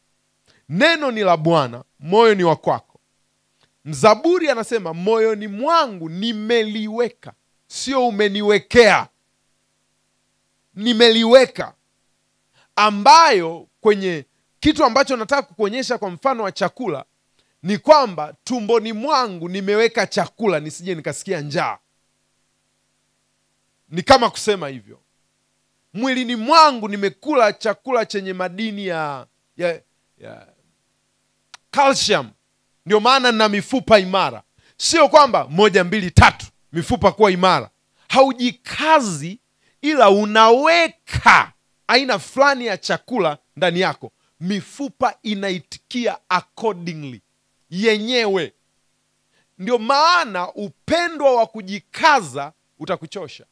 Neno ni la Bwana, moyo ni wa kwako. Mzaburi anasema moyoni mwangu nimeliweka, sio umeniwekea. Nimeliweka, ambayo kwenye kitu ambacho nataka kukuonyesha kwa mfano wa chakula ni kwamba tumboni mwangu nimeweka chakula nisije nikasikia njaa. Ni kama kusema hivyo. Mwilini mwangu nimekula chakula chenye madini ya calcium, ndio maana na mifupa imara. Sio kwamba 1 2 3 mifupa kuwa imara. Haujikazi, ila unaweka aina fulani ya chakula ndani yako, mifupa inaitikia accordingly yenyewe. Ndio maana upendo wa kujikaza utakuchosha.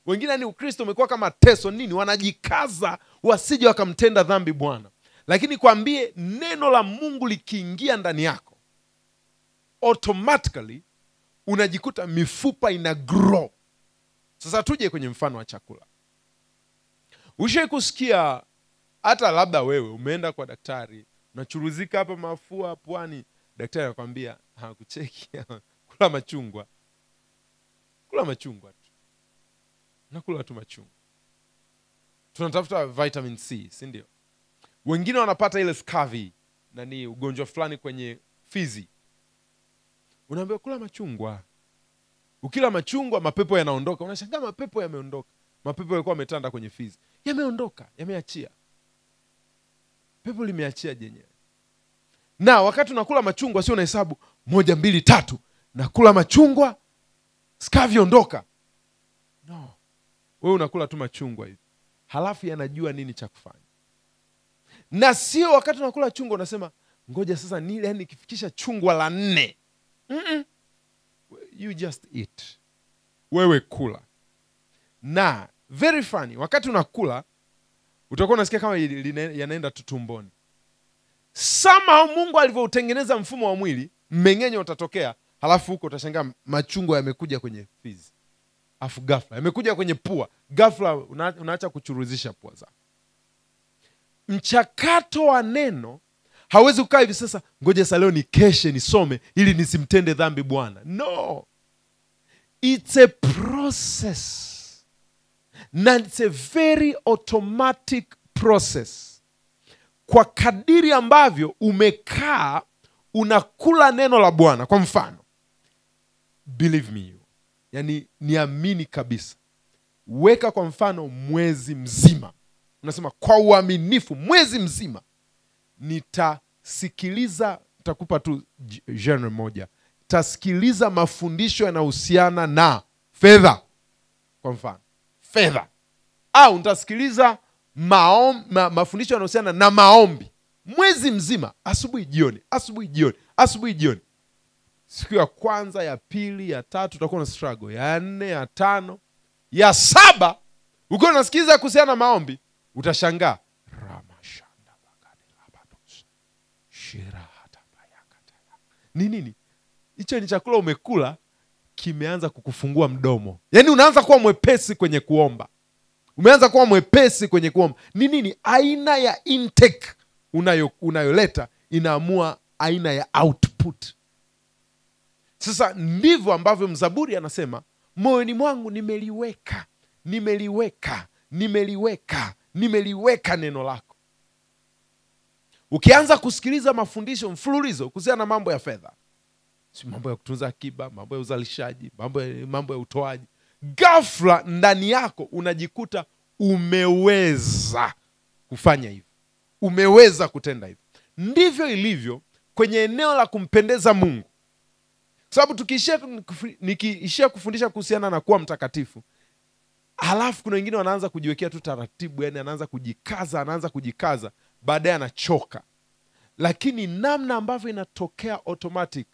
Wengine ni Ukristo umekuwa kama teso nini, wanajikaza wasije wakamtenda dhambi Bwana. Lakini kwambie, neno la Mungu likiingia ndani yako, automatically unajikuta mifupa ina grow. Sasa tuje kwenye mfano wa chakula. Ushawahi kusikia, hata labda wewe umeenda kwa daktari, unachuruzika hapa mafua puani, daktari anakuambia hakucheki, kula machungwa. Kula machungwa tu. Nakula tu machungwa. Tunatafuta vitamin C, si ndio? Wengine wanapata ile scurvy, nani ugonjwa fulani kwenye fizi. Unaambia kula machungwa. Ukila machungwa mapepo yanaondoka. Unashangaa mapepo yameondoka. Mapepo yalikuwa yametanda kwenye fizi, yameondoka, yameachia. Pepo limeachia jenyewe. Na wakati unakula machungwa sio unahesabu 1 2 3 nakula machungwa scurvy ondoka. No. Wewe unakula tu machungwa hivi, halafu yanajua nini cha kufanya. Na sio wakati unakula chungwa unasema ngoja sasa nile, yani nikifikisha chungwa la 4. You just eat. Wewe kula. Na very funny, wakati unakula utakuwa unasikia kama yanaenda tutumboni. Somehow Mungu alivyoutengeneza mfumo wa mwili, mmeng'enyo utatokea, halafu huko utashangaa machungwa yamekuja kwenye fizi, afu ghafla yamekuja kwenye pua, ghafla unaacha kuchuruzisha pua zako. Mchakato wa neno hawezi kukaa hivi sasa, ngoja sasa leo nikeshe nisome ili nisimtende dhambi Bwana. No, it's a process, na it's a very automatic process. Kwa kadiri ambavyo umekaa unakula neno la Bwana, kwa mfano, believe me, yani niamini kabisa, weka kwa mfano mwezi mzima, unasema kwa uaminifu mwezi mzima nitasikiliza, nitakupa tu genre moja, tasikiliza mafundisho yanahusiana na fedha, kwa mfano fedha, au nitasikiliza mafundisho yanahusiana na maombi mwezi mzima, asubuhi jioni, asubuhi jioni, asubuhi jioni. Siku ya kwanza, ya pili, ya tatu utakuwa na struggle, ya 4, ya 5, ya 7 ukiwa unasikiliza kuhusiana na maombi, utashangaa nini? Hicho ni chakula umekula kimeanza kukufungua mdomo. Yaani unaanza kuwa mwepesi kwenye kuomba. Umeanza kuwa mwepesi kwenye kuomba. Nini? Aina ya intake unayoleta inaamua aina ya output. Sasa ndivyo ambavyo mzaburi anasema, moyoni mwangu nimeliweka neno lako. Ukianza kusikiliza mafundisho mfululizo kuhusiana na mambo ya fedha, si mambo ya kutunza akiba, mambo ya uzalishaji, mambo ya utoaji, ghafla ndani yako unajikuta umeweza kufanya hivyo, umeweza kutenda hivyo. Ndivyo ilivyo kwenye eneo la kumpendeza Mungu. Sababu nikiishia kufundisha kuhusiana na kuwa mtakatifu, halafu kuna wengine wanaanza kujiwekea tu taratibu, yani anaanza kujikaza, baadaye anachoka. Lakini namna ambavyo inatokea automatic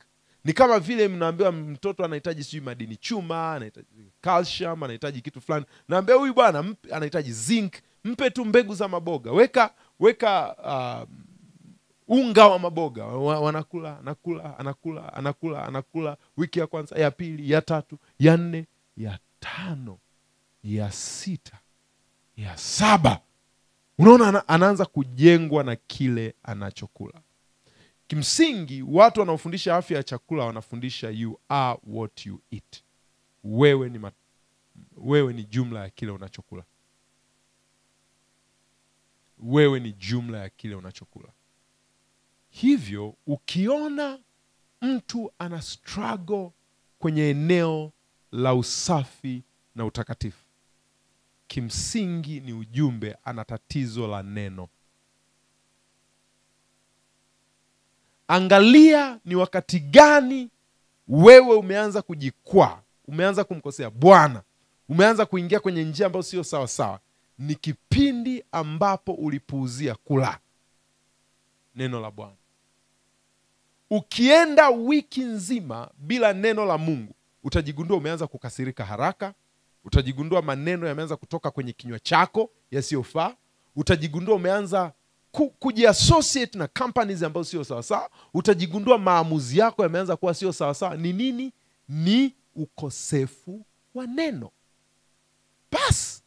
ni kama vile mnaambiwa mtoto anahitaji sijui madini chuma, anahitaji calcium, anahitaji kitu fulani. Naambia huyu bwana anahitaji zinc, mpe tu mbegu za maboga. Weka unga wa maboga. Anakula wiki ya kwanza, ya pili, ya 3, ya 4, ya 5, ya 6, ya 7. Unaona anaanza kujengwa na kile anachokula. Kimsingi watu wanaofundisha afya ya chakula wanafundisha you are what you eat. Wewe ni jumla ya kile unachokula. Wewe ni jumla ya kile unachokula. Hivyo ukiona mtu ana struggle kwenye eneo la usafi na utakatifu, kimsingi ni ujumbe ana tatizo la neno. Angalia ni wakati gani wewe umeanza kujikwaa, umeanza kumkosea Bwana, umeanza kuingia kwenye njia ambayo sio sawa sawa. Ni kipindi ambapo ulipuuzia kula neno la Bwana. Ukienda wiki nzima bila neno la Mungu, utajigundua umeanza kukasirika haraka, utajigundua maneno yameanza kutoka kwenye kinywa chako yasiyofaa, utajigundua umeanza kujiassociate na companies ambazo sio sawa sawa, utajigundua maamuzi yako yameanza kuwa sio sawa sawa. Ni nini? Ni ukosefu wa neno. Bas.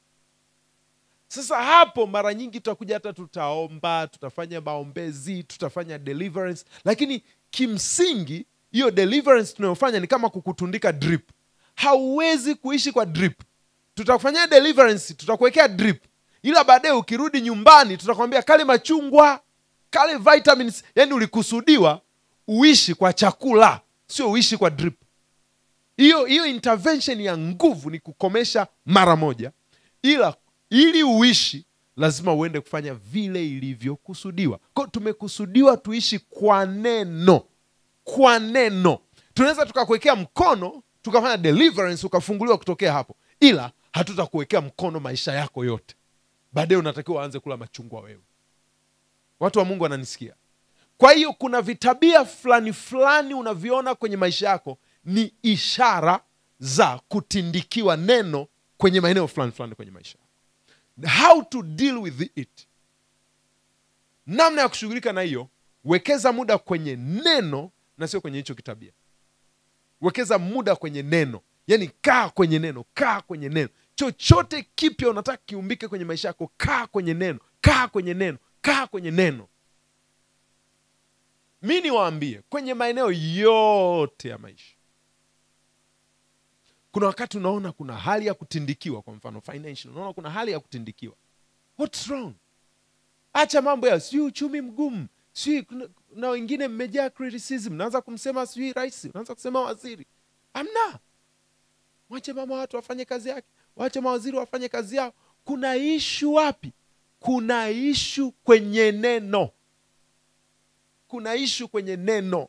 Sasa hapo mara nyingi tutakuja hata tutaomba, tutafanya maombezi, tutafanya deliverance, lakini kimsingi hiyo deliverance tunayofanya ni kama kukutundika drip. Hauwezi kuishi kwa drip. Tutakufanyia deliverance, tutakuwekea drip, ila baadaye ukirudi nyumbani tutakwambia kale machungwa, kale vitamins. Yani ulikusudiwa uishi kwa chakula, sio uishi kwa drip. Hiyo intervention ya nguvu ni kukomesha mara moja, ila ili uishi lazima uende kufanya vile ilivyokusudiwa. Kwa tumekusudiwa tuishi kwa neno. Kwa neno. Tunaweza tukakuwekea mkono, tukafanya deliverance, ukafunguliwa kutokea hapo, ila hatutakuwekea mkono maisha yako yote. Baadaye unatakiwa aanze kula machungwa wewe. Watu wa Mungu wananisikia? Kwa hiyo kuna vitabia fulani unaviona kwenye maisha yako ni ishara za kutindikiwa neno kwenye maeneo fulani kwenye maisha. How to deal with it. Namna ya kushughulika na hiyo, wekeza muda kwenye neno na sio kwenye hicho kitabia. Wekeza muda kwenye neno. Yaani kaa kwenye neno, kaa kwenye neno. Chochote kipya unataka kiumbike kwenye maisha yako, kaa kwenye neno, kaa kwenye neno, kaa kwenye neno. Mimi niwaambie, kwenye maeneo yote ya maisha, kuna wakati unaona kuna hali ya kutindikiwa. Kwa mfano financial, unaona kuna hali ya kutindikiwa. What's wrong? Acha mambo ya sijui uchumi mgumu, sijui na wengine mmejaa criticism, naanza kumsema sijui rais, naanza kusema waziri. Amna. Wache mama watu wafanye kazi yake, wache mawaziri wafanye kazi yao. Kuna ishu wapi? Kuna ishu kwenye neno. Kuna ishu kwenye neno.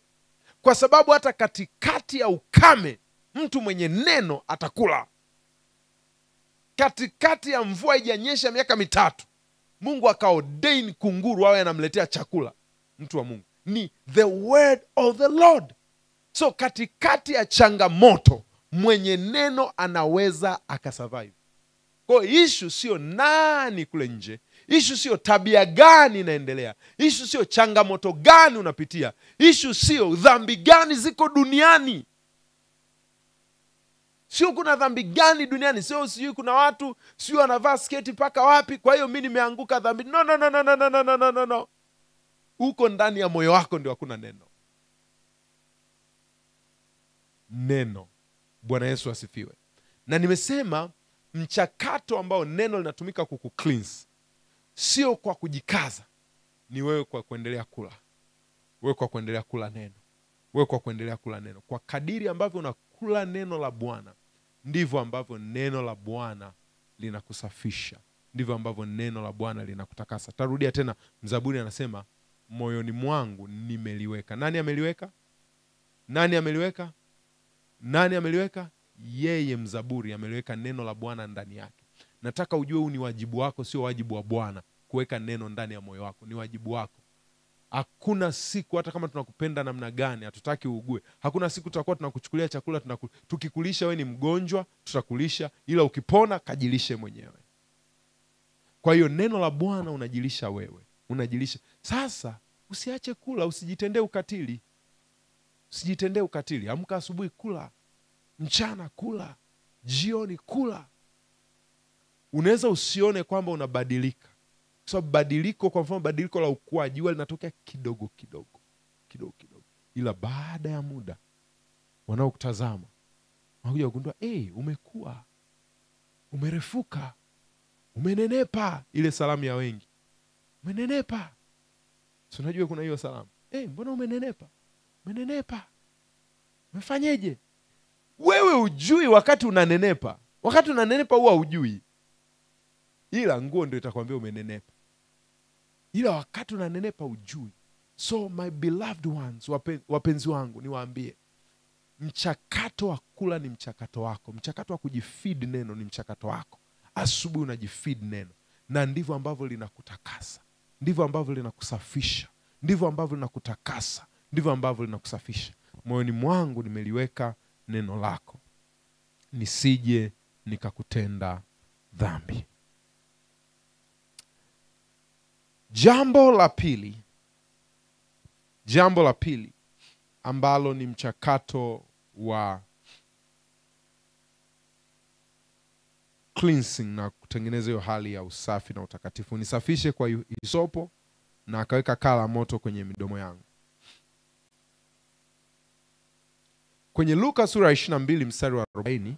Kwa sababu hata katikati ya ukame, mtu mwenye neno atakula. Katikati ya mvua haijanyesha miaka 3, Mungu akaordain kunguru awe anamletea chakula mtu wa Mungu. Ni the word of the Lord. So katikati ya changamoto, mwenye neno anaweza akasurvive. Kwa issue sio nani kule nje, issue sio tabia gani inaendelea, issue sio changamoto gani unapitia, issue sio dhambi gani ziko duniani. Sio kuna dhambi gani duniani, sio kuna watu sio wanavaa sketi paka wapi, kwa hiyo mimi nimeanguka dhambi. No. Uko ndani ya moyo wako ndio hakuna neno. Neno. Bwana Yesu asifiwe. Na nimesema mchakato ambao neno linatumika kukucleanse sio kwa kujikaza, ni wewe kwa kuendelea kula. Wewe kwa kuendelea kula neno. Wewe kwa kuendelea kula neno. Kwa kadiri ambavyo unakula neno la Bwana, ndivyo ambavyo neno la Bwana linakusafisha. Ndivyo ambavyo neno la Bwana linakutakasa. Tarudia tena, Mzaburi anasema moyoni mwangu nimeliweka. Nani ameliweka? Nani ameliweka? Nani ameliweka? Yeye Mzaburi ameliweka neno la Bwana ndani yake. Nataka ujue huu ni wajibu wako, sio wajibu wa Bwana kuweka neno ndani ya moyo wako. Ni wajibu wako. Hakuna siku, hata kama tunakupenda namna gani, hatutaki uugue, hakuna siku tutakuwa tunakuchukulia chakula, tukikulisha wewe ni mgonjwa, tutakulisha, ila ukipona kajilishe mwenyewe. Kwa hiyo neno la Bwana unajilisha wewe, unajilisha. Sasa usiache kula, usijitendee ukatili. Usijitendee ukatili. Amka asubuhi kula, mchana kula, jioni kula. Unaweza usione kwamba unabadilika. Kwa sababu badiliko, kwa mfano badiliko la ukuaji huwa linatokea kidogo kidogo. Ila baada ya muda wanaokutazama wanakuja kugundua, umekua, umerefuka, umenenepa. Ile salamu ya wengi, umenenepa. Si unajua kuna hiyo salamu, mbona umenenepa? Umenenepa. Umefanyeje? Wewe ujui wakati unanenepa. Wakati unanenepa huwa ujui. Ila nguo ndio itakwambia umenenepa. Ila wakati unanenepa ujui. So my beloved ones, wapenzi wangu, niwaambie, mchakato wa kula ni mchakato wako. Mchakato wa kujifeed neno ni mchakato wako. Asubuhi unajifeed neno, na ndivyo ambavyo linakutakasa. Ndivyo ambavyo linakusafisha. Ndivyo ambavyo linakutakasa. Ndivyo ambavyo linakusafisha. Moyoni mwangu nimeliweka neno lako, nisije nikakutenda dhambi. Jambo la pili ambalo ni mchakato wa cleansing na kutengeneza hiyo hali ya usafi na utakatifu. Nisafishe kwa hisopo na akaweka kaa la moto kwenye midomo yangu. Kwenye Luka sura 22 mstari wa 40,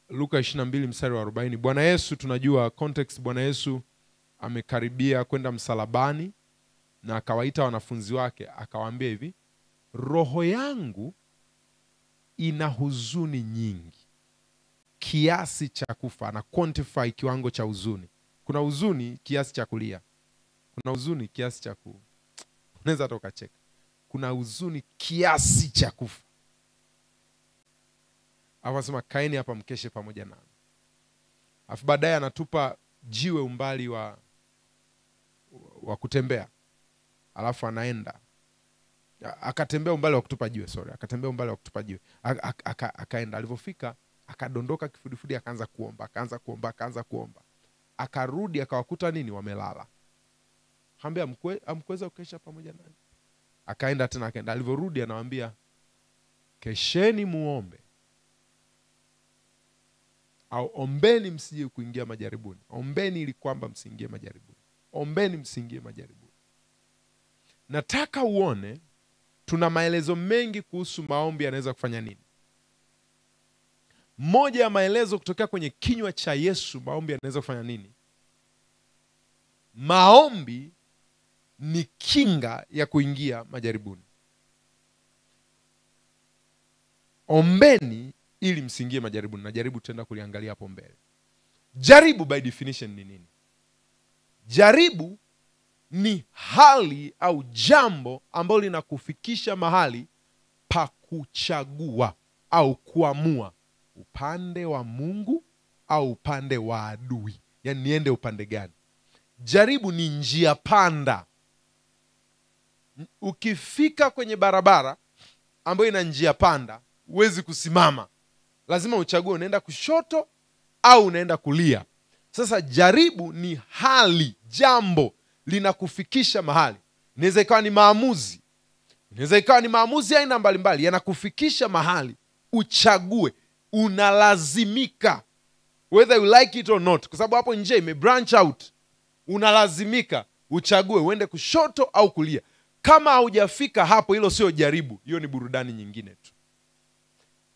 Luka 22 mstari wa 40, Bwana Yesu, tunajua context, Bwana Yesu amekaribia kwenda msalabani na akawaita wanafunzi wake, akawaambia hivi, roho yangu ina huzuni nyingi kiasi cha kufa. Na quantify kiwango cha huzuni. Kuna huzuni kiasi cha kulia. Kuna huzuni kiasi cha unaweza hata ukacheka. Kuna huzuni kiasi cha kufa. Anasema kaeni hapa mkeshe pamoja nami. Alafu baadaye anatupa jiwe umbali wa kutembea. Alafu anaenda. Akatembea umbali wa kutupa jiwe, akatembea umbali wa kutupa jiwe. Akaenda, alipofika akadondoka kifudifudi, akaanza kuomba. Akarudi akawakuta nini? Wamelala. Akamwambia hamkuweza kukesha pamoja nani? Akaenda tena akaenda. Alivyorudi anawaambia kesheni muombe, au ombeni msije kuingia majaribuni. Ombeni ili kwamba msiingie majaribuni. Ombeni msiingie majaribuni. Nataka uone tuna maelezo mengi kuhusu maombi yanaweza kufanya nini. Moja ya maelezo kutokea kwenye kinywa cha Yesu, maombi yanaweza kufanya nini? Maombi ni kinga ya kuingia majaribuni. Ombeni ili msiingie majaribuni. Na jaribu tutaenda kuliangalia hapo mbele. Jaribu by definition ni nini? Jaribu ni hali au jambo ambalo linakufikisha mahali pa kuchagua au kuamua upande wa Mungu au upande wa adui. Yaani niende upande gani? Jaribu ni njia panda. Ukifika kwenye barabara ambayo ina njia panda, huwezi kusimama. Lazima uchague unaenda kushoto au unaenda kulia. Sasa jaribu ni hali, jambo linakufikisha mahali. Inaweza ikawa ni maamuzi. Inaweza ikawa ni maamuzi aina mbalimbali yanakufikisha mahali uchague. Unalazimika, whether you like it or not, kwa sababu hapo nje ime branch out. Unalazimika uchague uende kushoto au kulia. Kama haujafika hapo, hilo sio jaribu, hiyo ni burudani nyingine tu.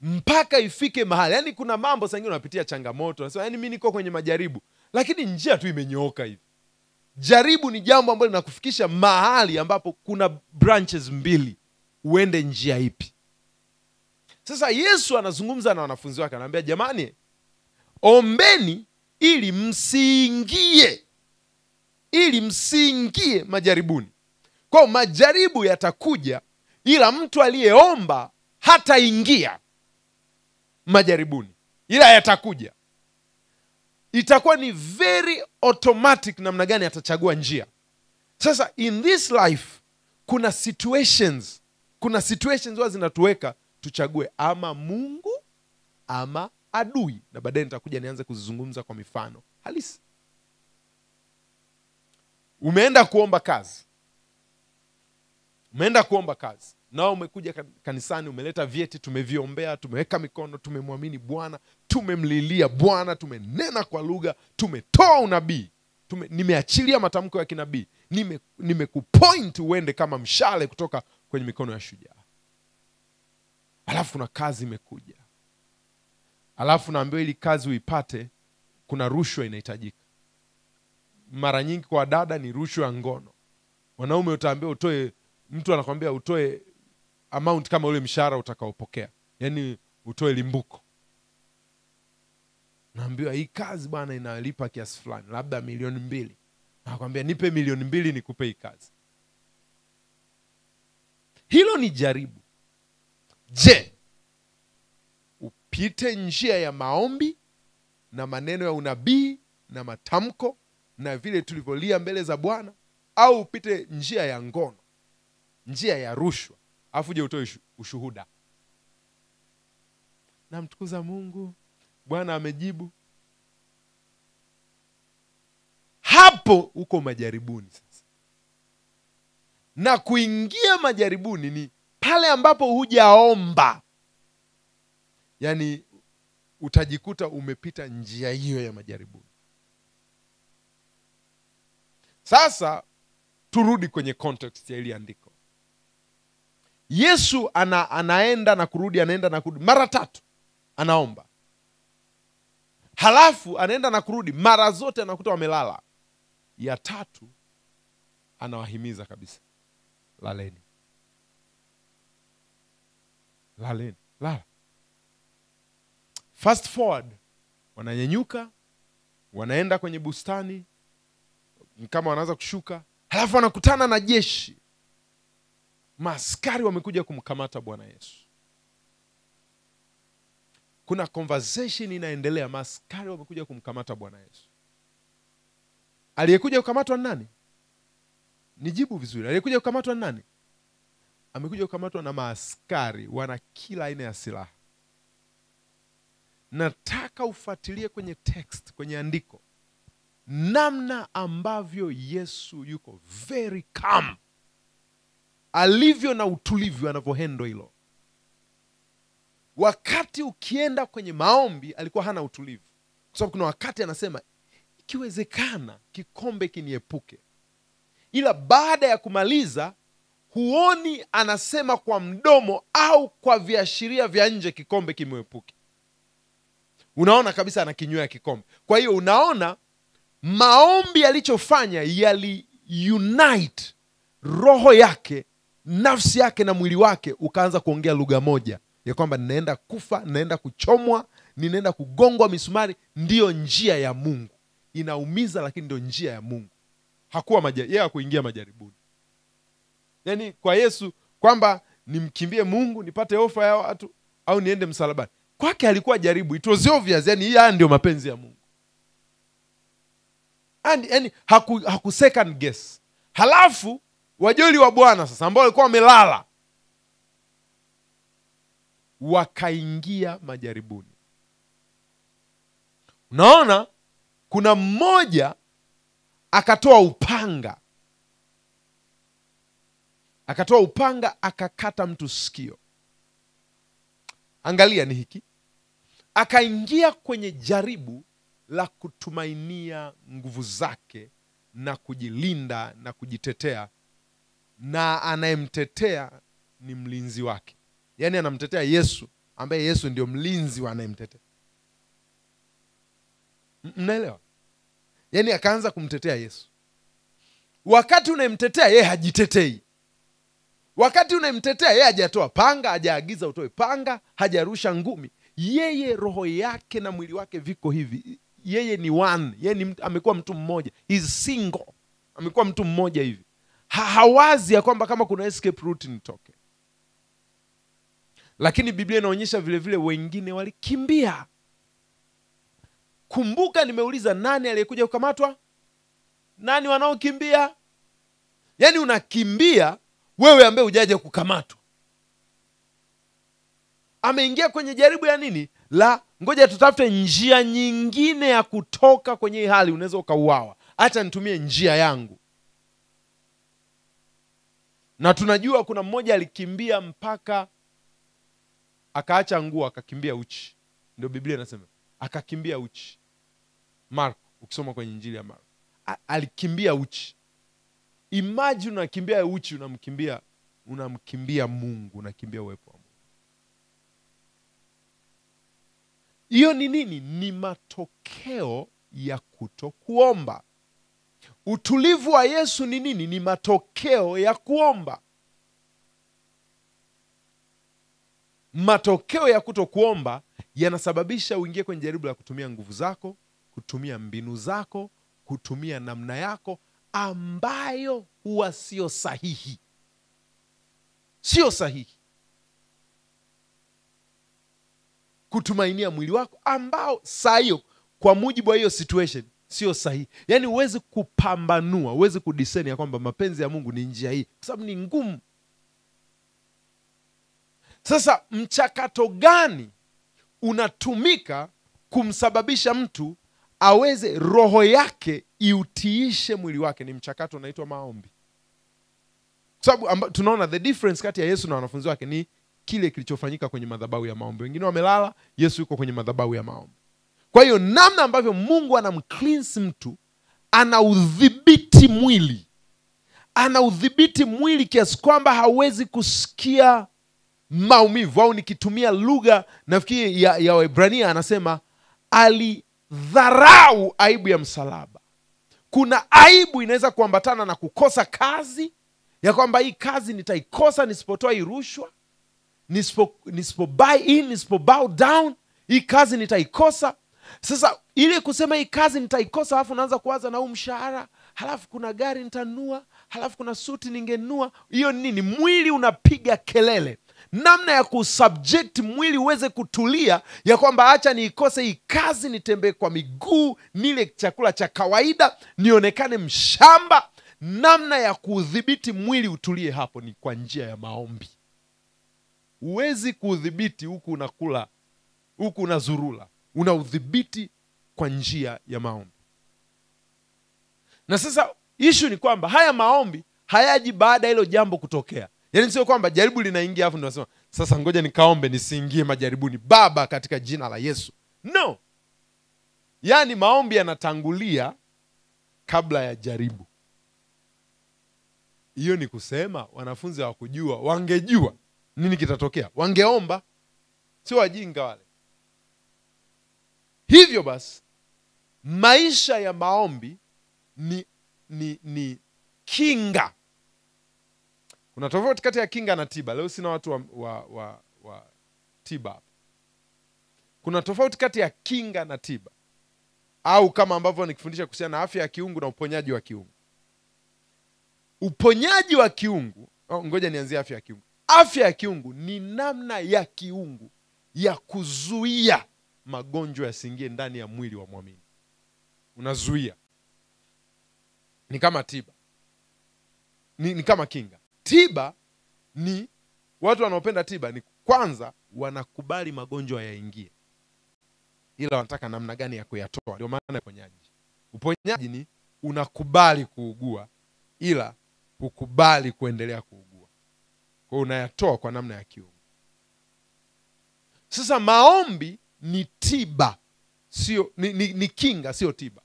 Mpaka ifike mahali. Yaani kuna mambo sasa unapitia changamoto, unasema yaani mimi niko kwenye majaribu, lakini njia tu imenyooka hivi. Jaribu ni jambo ambalo linakufikisha mahali ambapo kuna branches mbili, uende njia ipi? Sasa Yesu anazungumza na wanafunzi wake, anawaambia jamani, ombeni ili msiingie majaribuni. Kwa majaribu yatakuja, ila mtu aliyeomba hataingia majaribuni, ila yatakuja. Itakuwa ni very automatic namna gani atachagua njia. Sasa in this life kuna situations huwa zinatuweka tuchague ama Mungu ama adui, na baadaye nitakuja nianze kuzungumza kwa mifano halisi. Umeenda kuomba kazi. Nao umekuja kanisani, umeleta vyeti, tumeviombea, tumeweka mikono, tumemwamini Bwana, tumemlilia Bwana, tumenena kwa lugha, tumetoa unabii, nimeachilia matamko ya kinabii, nimekupoint uende kama mshale kutoka kwenye mikono ya shujaa. Alafu kuna kazi imekuja. Alafu naambiwa ili kazi uipate kuna rushwa inahitajika. Mara nyingi kwa dada ni rushwa ya ngono. Wanaume utaambiwa utoe, mtu anakuambia utoe amount kama ule mshahara utakaopokea. Yaani utoe limbuko. Naambiwa hii kazi bwana inalipa kiasi fulani, labda 2,000,000. Nakwambia nipe 2,000,000 nikupe hii kazi. Hilo ni jaribu. Je, upite njia ya maombi na maneno ya unabii na matamko na vile tulivyolia mbele za Bwana, au upite njia ya ngono, njia ya rushwa, afu je utoe ushuhuda? Namtukuza Mungu, Bwana amejibu. Hapo uko majaribuni sasa. Na kuingia majaribuni ni pale ambapo hujaomba. Yaani utajikuta umepita njia hiyo ya majaribuni. Sasa turudi kwenye context ya ile andiko. Yesu anaenda na kurudi, anaenda na kurudi mara 3. Anaomba. Halafu anaenda na kurudi mara zote anakuta wamelala. Ya 3 anawahimiza kabisa, laleni. Lala. Fast forward, wananyenyuka, wanaenda kwenye bustani, kama wanaanza kushuka, halafu wanakutana na jeshi. Maaskari wamekuja kumkamata Bwana Yesu. Kuna conversation inaendelea, maaskari wamekuja kumkamata Bwana Yesu. Aliyekuja kukamatwa nani? Nijibu vizuri. Aliyekuja kukamatwa nani? Amekuja kukamatwa na maaskari, wana kila aina ya silaha. Nataka ufuatilie kwenye text, kwenye andiko. namna ambavyo Yesu yuko very calm, alivyo na utulivu anavyohendo hilo. Wakati ukienda kwenye maombi alikuwa hana utulivu, kwa sababu kuna wakati anasema ikiwezekana kikombe kiniepuke, ila baada ya kumaliza huoni anasema kwa mdomo au kwa viashiria vya nje kikombe kimwepuke. Unaona kabisa anakinywea kikombe. Kwa hiyo unaona maombi alichofanya yali unite roho yake, nafsi yake na mwili wake, ukaanza kuongea lugha moja ya kwamba ninaenda kufa, ninaenda kuchomwa, ninaenda kugongwa misumari. Ndiyo njia ya Mungu, inaumiza lakini ndio njia ya Mungu. Hakuwa yeye hakuingia majaribuni. Yani kwa Yesu kwamba nimkimbie Mungu nipate ofa ya watu au niende msalabani, kwake alikuwa jaribu. It was obvious, yani haya ndio mapenzi ya Mungu. And haku second guess. Halafu wajoli wa Bwana sasa ambao walikuwa wamelala wakaingia majaribuni. Unaona kuna mmoja akatoa upanga akakata mtu sikio. Angalia ni hiki, akaingia kwenye jaribu la kutumainia nguvu zake na kujilinda na kujitetea, na anayemtetea ni mlinzi wake. Yani anamtetea Yesu, ambaye Yesu ndio mlinzi wa anayemtetea. Mnaelewa? Yani akaanza kumtetea Yesu. Wakati unayemtetea yeye hajitetei. Wakati unayemtetea yeye hajatoa panga, hajaagiza utoe panga, hajarusha ngumi. Yeye roho yake na mwili wake viko hivi. Yeye ni one, yeye amekuwa mtu mmoja. He's single. Amekuwa mtu mmoja hivi. Hawazi ya kwamba kama kuna escape route nitoke. Lakini Biblia inaonyesha vile vile wengine walikimbia. Kumbuka nimeuliza nani aliyekuja kukamatwa? Nani wanaokimbia? Yani unakimbia wewe ambaye hujaje kukamatwa. Ameingia kwenye jaribu ya nini? La ngoja tutafute njia nyingine ya kutoka kwenye hii hali, unaweza ukauawa. Acha nitumie njia yangu. Na tunajua kuna mmoja alikimbia mpaka akaacha nguo akakimbia uchi. Ndio Biblia inasema akakimbia uchi. Marko, ukisoma kwenye Injili ya Marko, alikimbia uchi. Imagine unakimbia uchi, unamkimbia Mungu, unakimbia uwepo wa Mungu. Hiyo ni nini? Ni matokeo ya kutokuomba. Utulivu wa Yesu ni nini? Ni matokeo ya kuomba. Matokeo ya kutokuomba yanasababisha uingie kwenye jaribu la kutumia nguvu zako, kutumia mbinu zako, kutumia namna yako ambayo huwa sio sahihi. Sio sahihi. Kutumainia mwili wako ambao saa hiyo kwa mujibu wa hiyo situation sio sahihi. Yani huwezi kupambanua, huwezi kudiscern ya kwamba mapenzi ya Mungu ni njia hii, kwa sababu ni ngumu. Sasa mchakato gani unatumika kumsababisha mtu aweze roho yake iutiishe mwili wake? Ni mchakato unaitwa maombi. Kwa sababu tunaona the difference kati ya Yesu na wanafunzi wake ni kile kilichofanyika kwenye madhabahu ya maombi. Wengine wamelala, Yesu yuko kwenye madhabahu ya maombi. Kwa hiyo namna ambavyo Mungu anamcleanse mtu, anaudhibiti mwili. Anaudhibiti mwili kiasi kwamba hawezi kusikia maumivu. Au nikitumia lugha nafikiri ya Waebrania anasema alidharau aibu ya msalaba. Kuna aibu inaweza kuambatana na kukosa kazi, ya kwamba hii kazi nitaikosa nisipotoa hii rushwa, nisipo buy in, nisipo bow down, hii kazi nitaikosa. Sasa ile kusema hii kazi nitaikosa, halafu naanza kuwaza na huu mshahara, halafu kuna gari nitanunua, halafu kuna suti ningenunua. Hiyo nini? Mwili unapiga kelele. Namna ya kusubject mwili uweze kutulia, ya kwamba acha niikose hii kazi, nitembee kwa miguu, nile chakula cha kawaida, nionekane mshamba. Namna ya kudhibiti mwili utulie hapo ni kwa njia ya maombi. Huwezi kudhibiti huku unakula, huku unazurula. Unaudhibiti kwa njia ya maombi. Na sasa issue ni kwamba haya maombi hayaji baada ya hilo jambo kutokea. Yaani sio kwamba jaribu linaingia afu ndio nasema sasa ngoja nikaombe nisiingie majaribuni Baba katika jina la Yesu. No. Yaani maombi yanatangulia kabla ya jaribu. Hiyo ni kusema wanafunzi hawakujua, wangejua nini kitatokea, wangeomba. Sio wajinga wale. Hivyo basi maisha ya maombi ni kinga. Kuna tofauti kati ya kinga na tiba. Leo sina watu wa tiba. Kuna tofauti kati ya kinga na tiba, au kama ambavyo nikifundisha kuhusiana na afya ya kiungu na uponyaji wa kiungu. Uponyaji wa kiungu, ngoja nianzie afya ya kiungu. Afya ya kiungu ni namna ya kiungu ya kuzuia magonjwa yasiingie ndani ya mwili wa muumini. Unazuia. Ni kama tiba. Ni kama kinga. Tiba ni watu wanaopenda tiba ni kwanza wanakubali magonjwa yaingie, ila wanataka namna gani ya kuyatoa. Ndio maana uponyaji. Uponyaji ni unakubali kuugua ila hukubali kuendelea kuugua. Kwa unayatoa kwa namna ya kiungu. Sasa maombi ni tiba, sio ni kinga, sio tiba.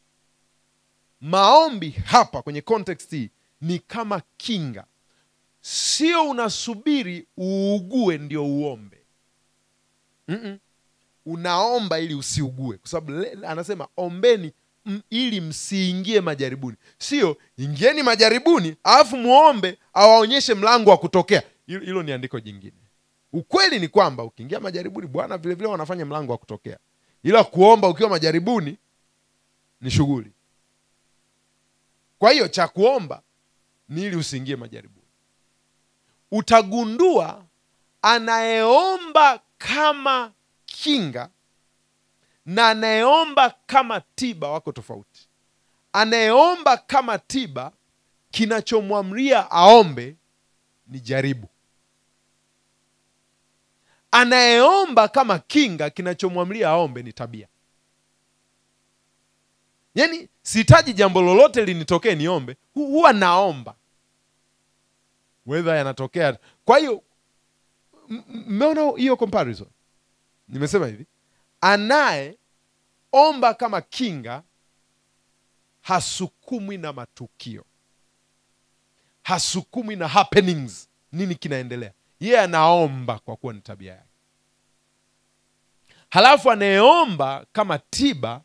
Maombi hapa kwenye context hii ni kama kinga. Sio unasubiri uugue ndio uombe. Unaomba ili usiugue, kwa sababu anasema ombeni ili msiingie majaribuni. Sio ingieni majaribuni alafu muombe awaonyeshe mlango wa kutokea. Hilo ni andiko jingine. Ukweli ni kwamba ukiingia majaribuni Bwana vile vile wanafanya mlango wa kutokea, ila kuomba ukiwa majaribuni ni shughuli. Kwa hiyo cha kuomba ni ili usiingie majaribuni. Utagundua anayeomba kama kinga na anayeomba kama tiba wako tofauti. Anayeomba kama tiba, kinachomwamria aombe ni jaribu. Anayeomba kama kinga, kinachomwamria aombe ni tabia. Yaani sihitaji jambo lolote linitokee niombe, huwa naomba whether yanatokea. Kwa hiyo mmeona hiyo comparison? Nimesema hivi, anayeomba kama kinga hasukumwi na matukio, hasukumwi na happenings, nini kinaendelea. Yeye anaomba kwa kuwa ni tabia yake. Halafu anayeomba kama tiba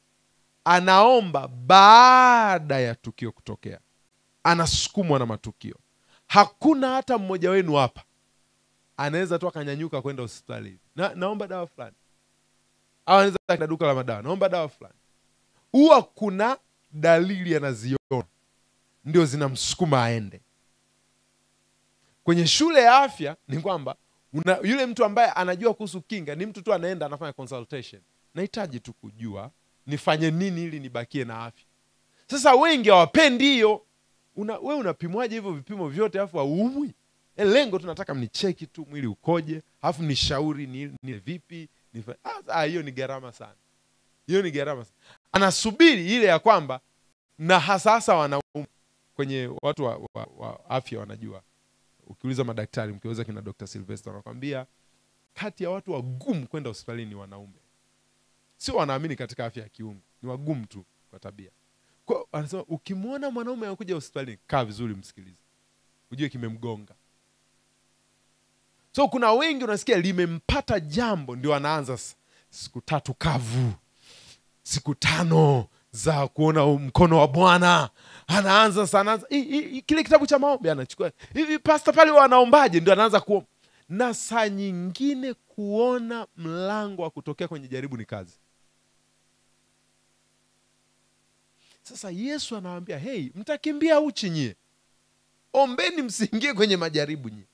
anaomba baada ya tukio kutokea, anasukumwa na matukio. Hakuna hata mmoja wenu hapa anaweza tu akanyanyuka kwenda hospitali naomba dawa fulani, au anaweza kwenda duka la madawa naomba dawa fulani. Huwa kuna dalili anaziona ndio zinamsukuma aende. Kwenye shule ya afya ni kwamba yule mtu ambaye anajua kuhusu kinga ni mtu tu anaenda anafanya consultation. Nahitaji tu kujua nifanye nini ili nibakie na afya. Sasa wengi hawapendi hiyo. Wewe unapimwaje hivyo vipimo vyote alafu hauumwi? Lengo tunataka mnicheki tu mwili ukoje, alafu nishauri ni vipi. Hiyo ni gharama sana. Hiyo ni gharama sana. Anasubiri ile ya kwamba, na hasa wanaume kwenye watu wa afya wanajua. Ukiuliza madaktari, mkiuliza kina Dr. Sylvester wanakuambia kati ya watu wagumu kwenda hospitalini ni wanaume. Sio wanaamini katika afya ya kiungu, ni wagumu tu kwa tabia. Kwa anasema ukimwona mwanaume anakuja hospitalini, kaa vizuri msikilize. Ujue kimemgonga. So kuna wengi unasikia limempata jambo ndio anaanza siku 3 kavu, siku 5 za kuona mkono wa Bwana. Anaanza sana kile kitabu cha maombi anachukua. Hivi pastor pale wanaombaje? Ndio anaanza kuomba. Na saa nyingine kuona mlango wa kutokea kwenye jaribu ni kazi. Sasa Yesu anawaambia, hey, mtakimbia uchi nyie. Ombeni msiingie kwenye majaribu nyie.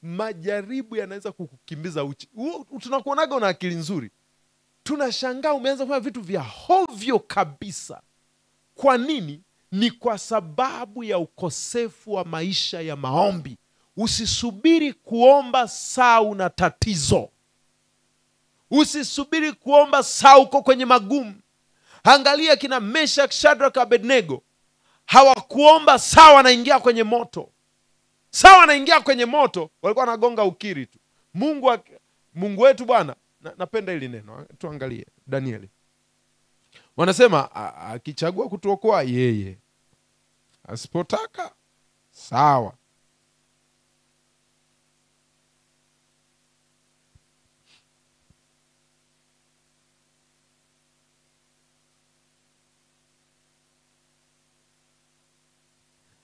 Majaribu yanaweza kukukimbiza uchi. Tunakuonaga una akili nzuri. Tunashangaa umeanza kufanya vitu vya hovyo kabisa. Kwa nini? Ni kwa sababu ya ukosefu wa maisha ya maombi. Usisubiri kuomba saa una tatizo. Usisubiri kuomba saa uko kwenye magumu. Angalia kina Meshach, Shadrach, Abednego, hawakuomba sawa naingia kwenye moto. Sawa naingia kwenye moto, walikuwa wanagonga ukiri tu. Mungu wetu Bwana, napenda hili neno. Tuangalie Danieli. Wanasema akichagua kutuokoa yeye, asipotaka sawa.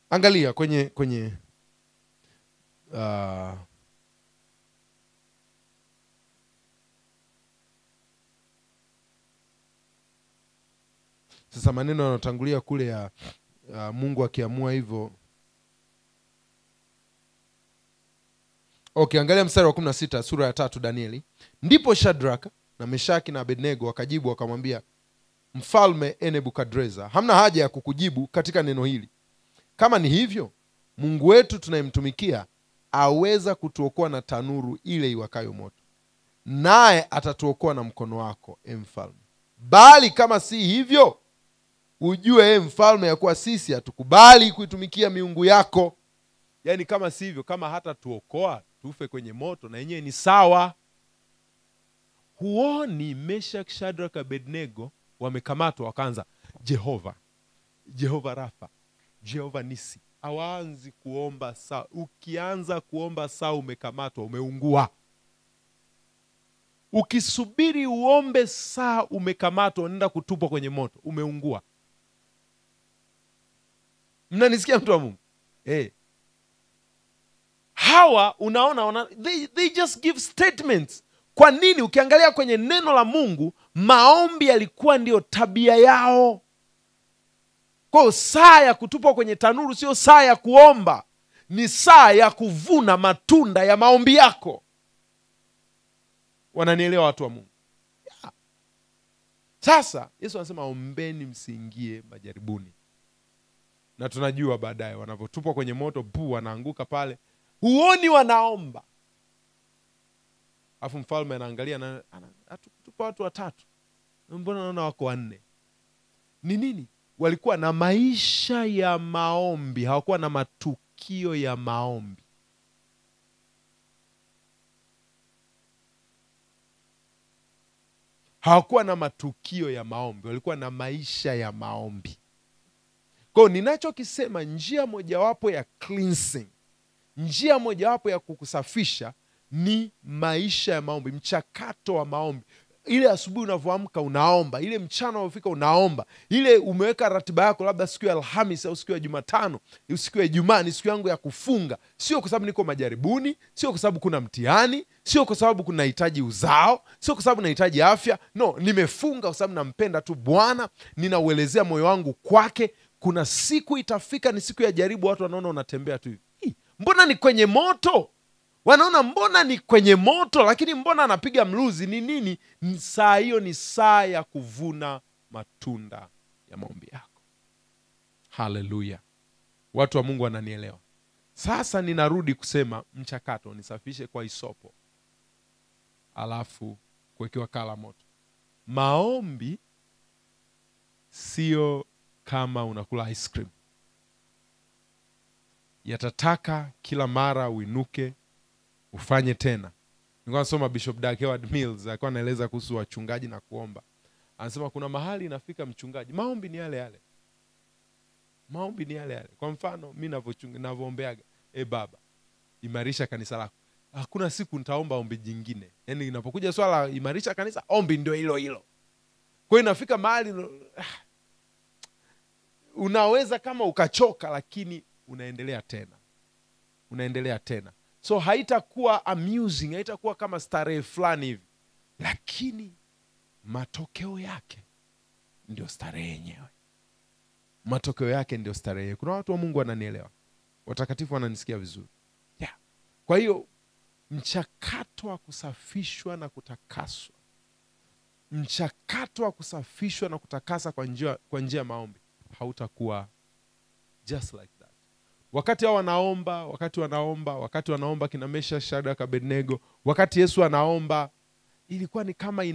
Angalia kwenye sasa maneno yanayotangulia kule ya Mungu akiamua hivyo. Okay, angalia mstari wa 16 sura ya 3 Danieli. Ndipo Shadrach na Meshaki na Abednego wakajibu wakamwambia Mfalme Nebukadreza, hamna haja ya kukujibu katika neno hili. Kama ni hivyo, Mungu wetu tunayemtumikia aweza kutuokoa na tanuru ile iwakayo moto, naye atatuokoa na mkono wako, mfalme. Bali kama si hivyo, ujue mfalme, ya kuwa sisi hatukubali kuitumikia miungu yako. Yaani kama si hivyo, kama hata tuokoa tufe kwenye moto, na yenyewe ni sawa. Huoni Meshach, Shadrach, Abednego wamekamatwa wakaanza Jehova Rafa, Jehova Nisi. Hawaanzi kuomba saa. Ukianza kuomba saa umekamatwa, umeungua. Ukisubiri uombe saa umekamatwa, unaenda kutupwa kwenye moto, umeungua. Mnanisikia mtu wa Mungu? Hawa unaona they just give statements. Kwa nini? Ukiangalia kwenye neno la Mungu, maombi yalikuwa ndio tabia yao. Kwa saa ya kutupwa kwenye tanuru sio saa ya kuomba, ni saa ya kuvuna matunda ya maombi yako. Wananielewa watu wa Mungu? Yeah. Sasa Yesu anasema ombeni msiingie majaribuni. Na tunajua baadaye wanapotupwa kwenye moto, wanaanguka pale. Huoni wanaomba. Alafu mfalme anaangalia na atupa watu 3. Mbona naona wako 4? Ni nini? Walikuwa na maisha ya maombi, hawakuwa na matukio ya maombi. Hawakuwa na matukio ya maombi, walikuwa na maisha ya maombi. Kwa ninachokisema, njia mojawapo ya cleansing, njia mojawapo ya kukusafisha ni maisha ya maombi, mchakato wa maombi. Ile asubuhi unavyoamka unaomba, ile mchana unapofika unaomba, ile umeweka ratiba yako, labda siku ya Alhamisi au siku ya Jumatano, siku ya Ijumaa ni siku yangu ya kufunga. Sio kwa sababu niko majaribuni, sio kwa sababu kuna mtihani, sio kwa sababu kuna hitaji uzao, sio kwa sababu nahitaji afya. No, nimefunga kwa sababu nampenda tu Bwana, ninauelezea moyo wangu kwake. Kuna siku itafika, ni siku ya jaribu, watu wanaona unatembea tu hivi. Mbona ni kwenye moto? Wanaona mbona ni kwenye moto, lakini mbona anapiga mluzi? Ni nini? Saa hiyo ni saa ya kuvuna matunda ya maombi yako. Haleluya. Watu wa Mungu wananielewa? Sasa ninarudi kusema mchakato, nisafishe kwa isopo, alafu kuwekewa kala moto. Maombi sio kama unakula ice cream. Yatataka kila mara uinuke ufanye tena. Nilikuwa nasoma Bishop Dag Heward-Mills, alikuwa anaeleza kuhusu wachungaji na kuomba. Anasema kuna mahali inafika mchungaji, maombi ni yale yale. Maombi ni yale yale. Kwa mfano, mimi ninavyoombeaga, Baba, imarisha kanisa lako. Hakuna siku nitaomba ombi jingine. Yaani inapokuja swala imarisha kanisa, ombi ndio hilo hilo. Kwa hiyo inafika mahali unaweza kama ukachoka, lakini unaendelea tena. Unaendelea tena. So haitakuwa amusing, haitakuwa kama starehe fulani hivi, lakini matokeo yake ndio starehe yenyewe. Matokeo yake ndio starehe. Kuna watu wa Mungu wananielewa? Watakatifu wananisikia vizuri? Yeah. Kwa hiyo mchakato wa kusafishwa na kutakaswa, mchakato wa kusafishwa na kutakasa kwa njia ya maombi hautakuwa just like that. Wakati hao wanaomba kina Meshach, Shadrach, Abednego, wakati Yesu anaomba, ilikuwa ni kama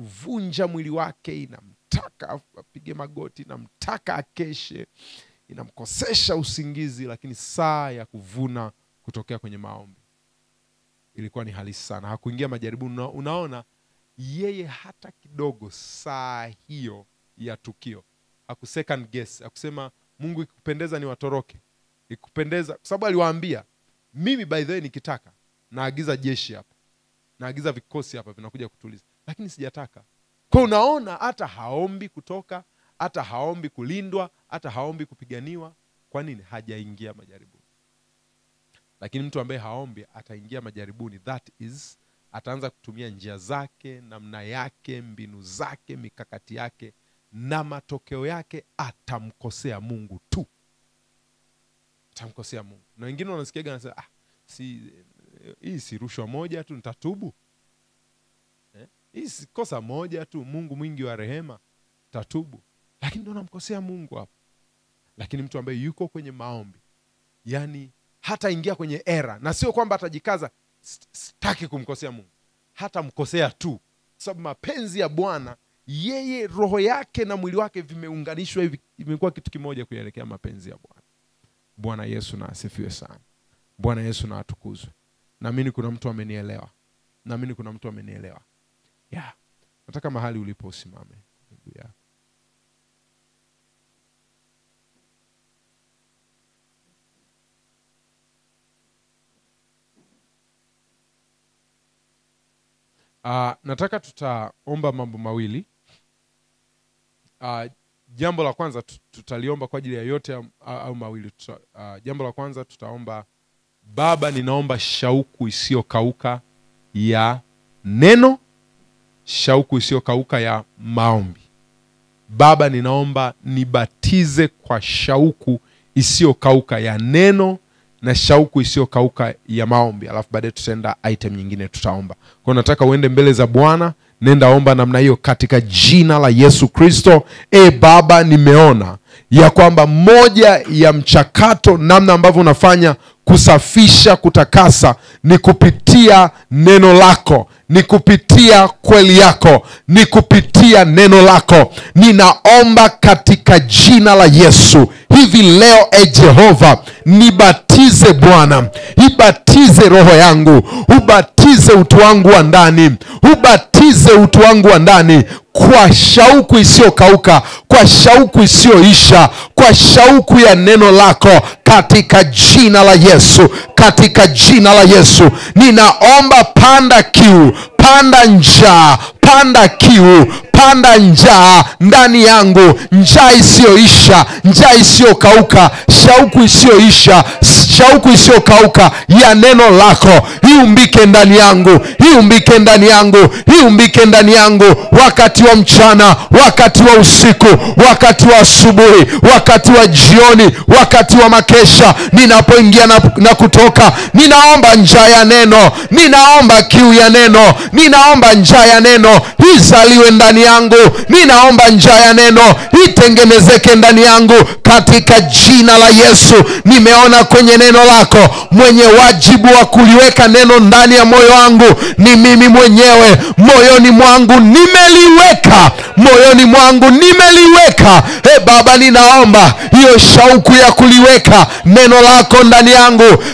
kuvunja mwili wake, inamtaka apige magoti, inamtaka akeshe, inamkosesha usingizi, lakini saa ya kuvuna kutokea kwenye maombi ilikuwa ni halisi sana. Hakuingia majaribu. Unaona, yeye hata kidogo saa hiyo ya tukio haku second guess, hakusema Mungu ikikupendeza ni watoroke, ikikupendeza, kwa sababu aliwaambia, mimi by the way nikitaka naagiza jeshi hapa, naagiza vikosi hapa vinakuja kutuliza, lakini sijataka. Kwa unaona, hata haombi kutoka, hata haombi kulindwa, hata haombi kupiganiwa. Kwa nini? Hajaingia majaribuni. Lakini mtu ambaye haombi ataingia majaribuni, that is, ataanza kutumia njia zake, namna yake, mbinu zake, mikakati yake, na matokeo yake atamkosea Mungu tu. Atamkosea Mungu. Na wengine wanasikiaga wanasema, hii si rushwa moja tu nitatubu. Hii si kosa moja tu, Mungu mwingi wa rehema, tatubu. Lakini ndio namkosea Mungu hapo. Lakini mtu ambaye yuko kwenye maombi, yani hata ingia kwenye era, na sio kwamba atajikaza sitaki kumkosea Mungu, hata mkosea tu, sababu mapenzi ya Bwana, yeye roho yake na mwili wake vimeunganishwa hivi, imekuwa kitu kimoja kuelekea mapenzi ya Bwana. Bwana Yesu na asifiwe sana. Bwana Yesu na atukuzwe. Naamini kuna mtu amenielewa. Naamini kuna mtu amenielewa. Yeah. Nataka mahali ulipo usimame. Yeah. Nataka tutaomba mambo mawili. Jambo la kwanza tutaliomba kwa ajili ya yote au mawili. Jambo la kwanza tutaomba, Baba, ninaomba shauku isiyokauka ya neno, shauku isiyokauka ya maombi. Baba, ninaomba nibatize kwa shauku isiyokauka ya neno na shauku isiyokauka ya maombi. Alafu baadaye tutaenda item nyingine tutaomba. Kwa nataka uende mbele za Bwana, nenda omba namna hiyo katika jina la Yesu Kristo. Baba, nimeona ya kwamba moja ya mchakato namna ambavyo unafanya kusafisha, kutakasa, ni kupitia neno lako, ni kupitia kweli yako, ni kupitia neno lako. Ninaomba katika jina la Yesu hivi leo, Jehova, nibatize Bwana, ibatize roho yangu, ubatize utu wangu wa ndani, ubatize utu wangu wa ndani kwa shauku isiyokauka, kwa shauku isiyoisha, kwa shauku ya neno lako katika jina la Yesu, katika jina la Yesu. Ninaomba panda kiu, panda njaa, panda kiu, panda njaa ndani yangu, njaa isiyoisha, njaa isiyokauka, shauku isiyoisha, shauku isiyokauka ya neno lako. Iumbike ndani yangu, iumbike ndani yangu, iumbike ndani yangu, wakati wa mchana, wakati wa usiku, wakati wa asubuhi, wakati wa jioni, wakati wa makesha, ninapoingia na kutoka. Ninaomba njaa ya neno, ninaomba kiu ya neno, ninaomba njaa ya neno izaliwe ndani yangu, ninaomba njaa ya neno itengenezeke ndani yangu katika jina la Yesu. Nimeona kwenye neno lako mwenye wajibu wa kuliweka neno ndani ya moyo wangu ni mimi mwenyewe. Moyoni mwangu nimeliweka, moyoni mwangu nimeliweka. Baba, ninaomba hiyo shauku ya kuliweka neno lako ndani yangu.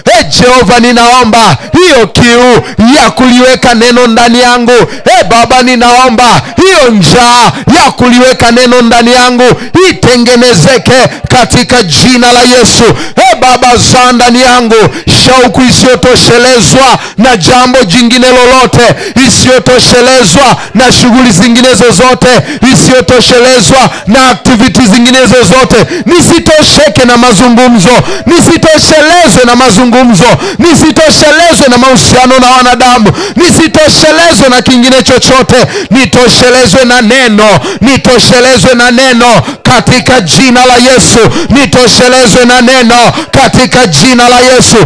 Jehova, ninaomba hiyo kiu ya kuliweka neno ndani yangu. Baba, ninaomba hiyo njaa ya kuliweka neno ndani yangu itengenezeke katika jina la Yesu. Baba, zaa ndani yangu shauku isiyotoshelezwa na jambo jingine lolote, isiyotoshelezwa na shughuli zingine zozote, isiyotoshelezwa na activity zingine zozote. Nisitosheke na mazungumzo, nisitoshelezwe na mazungumzo, nisitoshelezwe na mahusiano na wanadamu, nisitoshelezwe na kingine chochote. Nitoshelezwe na neno, nitoshelezwe na neno katika jina la Yesu, nitoshelezwe na neno katika jina la Yesu.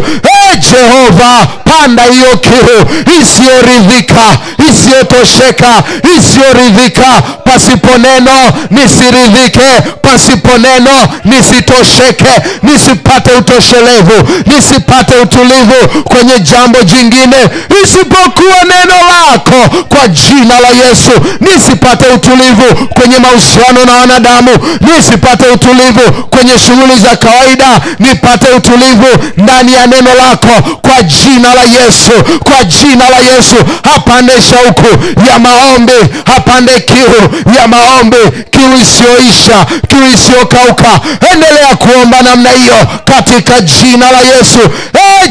Jehova, panda hiyo kiu isiyoridhika, isiyotosheka, isiyoridhika. Pasipo neno nisiridhike, pasipo neno nisitosheke, nisipate utoshelevu, nisipate utulivu kwenye jambo jingine isipokuwa neno lako, kwa jina la Yesu. Nisipate utulivu kwenye mahusiano na wanadamu, nisipate utulivu kwenye shughuli za kawaida, nipate utulivu ndani ya neno lako kwa jina la Yesu, kwa jina la Yesu. Hapande shauku ya maombi, hapande kiu ya maombi, kiu isiyoisha, kiu isiyokauka. Endelea kuomba namna hiyo katika jina la Yesu.